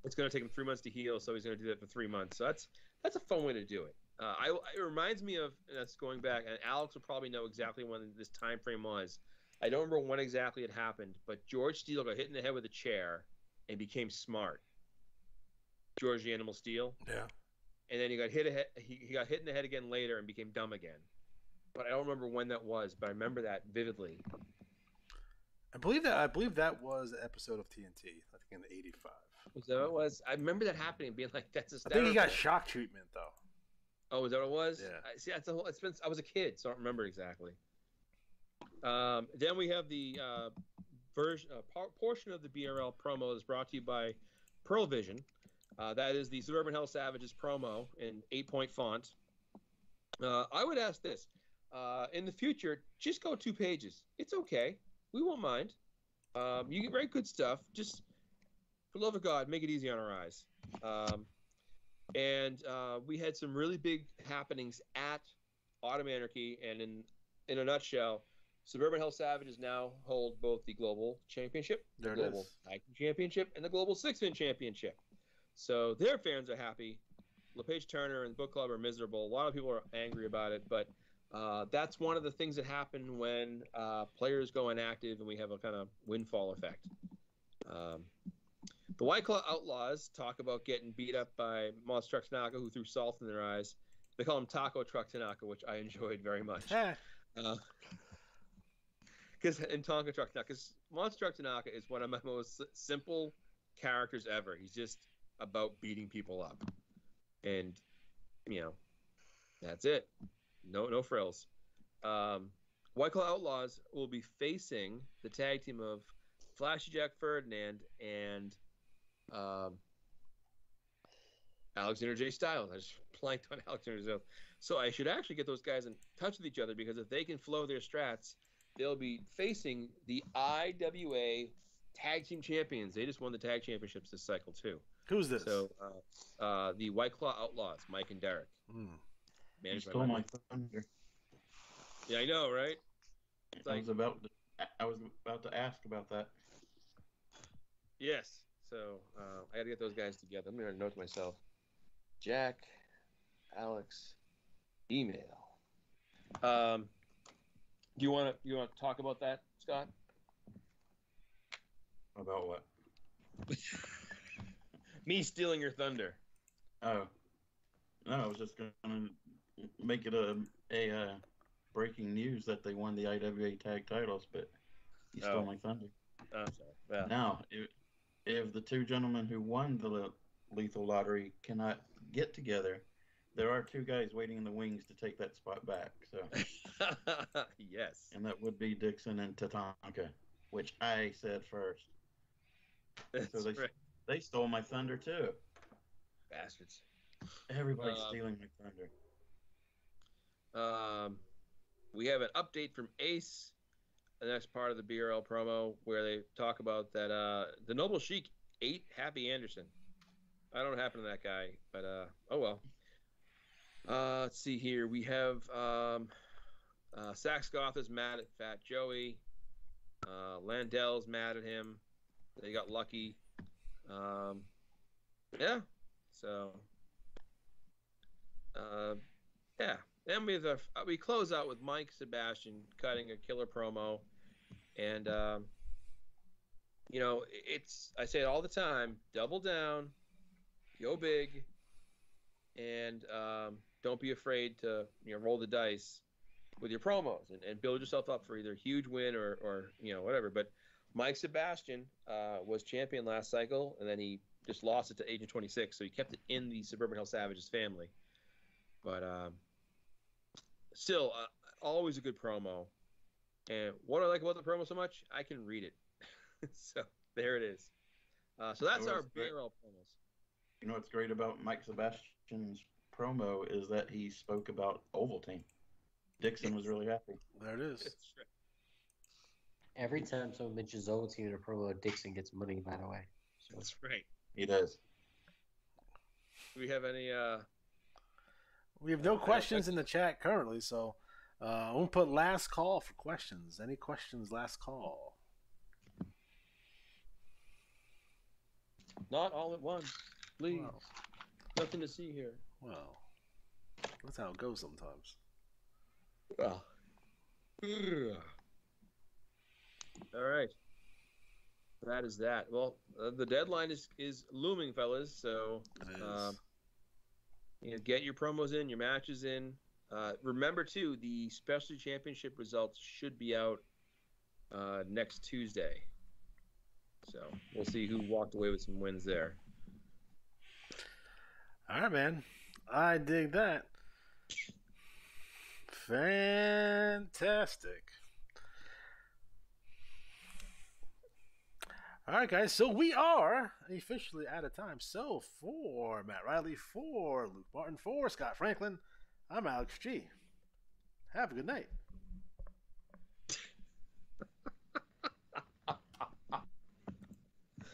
It's going to take him 3 months to heal, so he's going to do that for 3 months. So that's a fun way to do it. It reminds me of, and that's going back, and Alex will probably know exactly when this time frame was. I don't remember when exactly it happened, but George Steele got hit in the head with a chair and became smart. George the Animal Steele. Yeah. And then he got hit in the head again later and became dumb again. But I don't remember when that was, but I remember that vividly. I believe that was an episode of TNT. I think in '85. So it was. I remember that happening, being like, "That's hysterical." I think he got shock treatment though. Oh, is that what it was? Yeah. See, that's a whole. It's been. I was a kid, so I don't remember exactly. Then we have the portion of the BRL promo that's brought to you by Pearl Vision. That is the Suburban Hell Savages promo in 8-point font. I would ask this. In the future, just go 2 pages. It's okay. We won't mind. You can write good stuff. Just, for the love of God, make it easy on our eyes. And we had some really big happenings at Autumn Anarchy, and in a nutshell, Suburban Hell Savages now hold both the Global Championship, the Global Tag Team Championship, and the Global Six-Man Championship. So their fans are happy. LePage Turner and the book club are miserable. A lot of people are angry about it, but that's one of the things that happen when players go inactive and we have a kind of windfall effect. The White Claw Outlaws talk about getting beat up by Monster Truck Tanaka, who threw salt in their eyes. They call him Taco Truck Tanaka, which I enjoyed very much. Because in Tonka Truck Tanaka, because Monster Truck Tanaka is one of my most simple characters ever. He's just about beating people up. And, you know, that's it. No frills. White Claw Outlaws will be facing the tag team of Flashy Jack Ferdinand and Alexander J. Styles. I just blanked on Alexander Styles. So I should actually get those guys in touch with each other, because if they can flow their strats, they'll be facing the IWA Tag Team Champions. They just won the tag championships this cycle, too. Who's this? So the White Claw Outlaws, Mike and Derek. You stole my thunder. Yeah, I know, right? It's I was about to ask about that. Yes. So I got to get those guys together. I'm going to note to myself. Jack, Alex, email. Do you want to talk about that, Scott? About what? Me stealing your thunder. Oh. No, I was just going to make it a breaking news that they won the IWA tag titles, but you stole my thunder. Oh, sorry. Well. Now, if the two gentlemen who won the Lethal Lottery cannot get together, there are 2 guys waiting in the wings to take that spot back. So yes. And that would be Dixon and Tatanka, which I said first. That's so right. They stole my thunder too. Bastards. Everybody's stealing my thunder. We have an update from Ace, the next part of the BRL promo, where they talk about that the Noble Sheik ate Happy Anderson. I don't know what happened to that guy, but oh well. Let's see here. We have Sax Goth is mad at Fat Joey. Landell's mad at him. They got lucky. Yeah. So, yeah. Then we close out with Mike Sebastian cutting a killer promo, and you know, I say it all the time: double down, go big, and don't be afraid to roll the dice with your promos and build yourself up for either a huge win or whatever. But Mike Sebastian was champion last cycle, and then he just lost it to Agent 26, so he kept it in the Suburban Hell Savages family. But still, always a good promo. And what I like about the promo so much, I can read it. So there it is. So that's our BRL promos. You know what's great about Mike Sebastian's promo is that he spoke about Ovaltine. Dixon was really happy. There it is. Every time someone mentions Ovaltine in a promo, Dixon gets money, by the way. So. That's right. He does. Do we have any... We have no questions in the chat currently, so I won't put last call for questions. Any questions, last call? Not all at once, please. Wow. Nothing to see here. Well, that's how it goes sometimes. Well. All right. That is that. Well, the deadline is looming, fellas. So, get your promos in, your matches in. Remember, too, the specialty championship results should be out next Tuesday. So we'll see who walked away with some wins there. All right, man. I dig that. Fantastic. All right, guys. So we are officially out of time. So for Matt Riley, for Luke Martin, for Scott Franklin, I'm Alex G. Have a good night.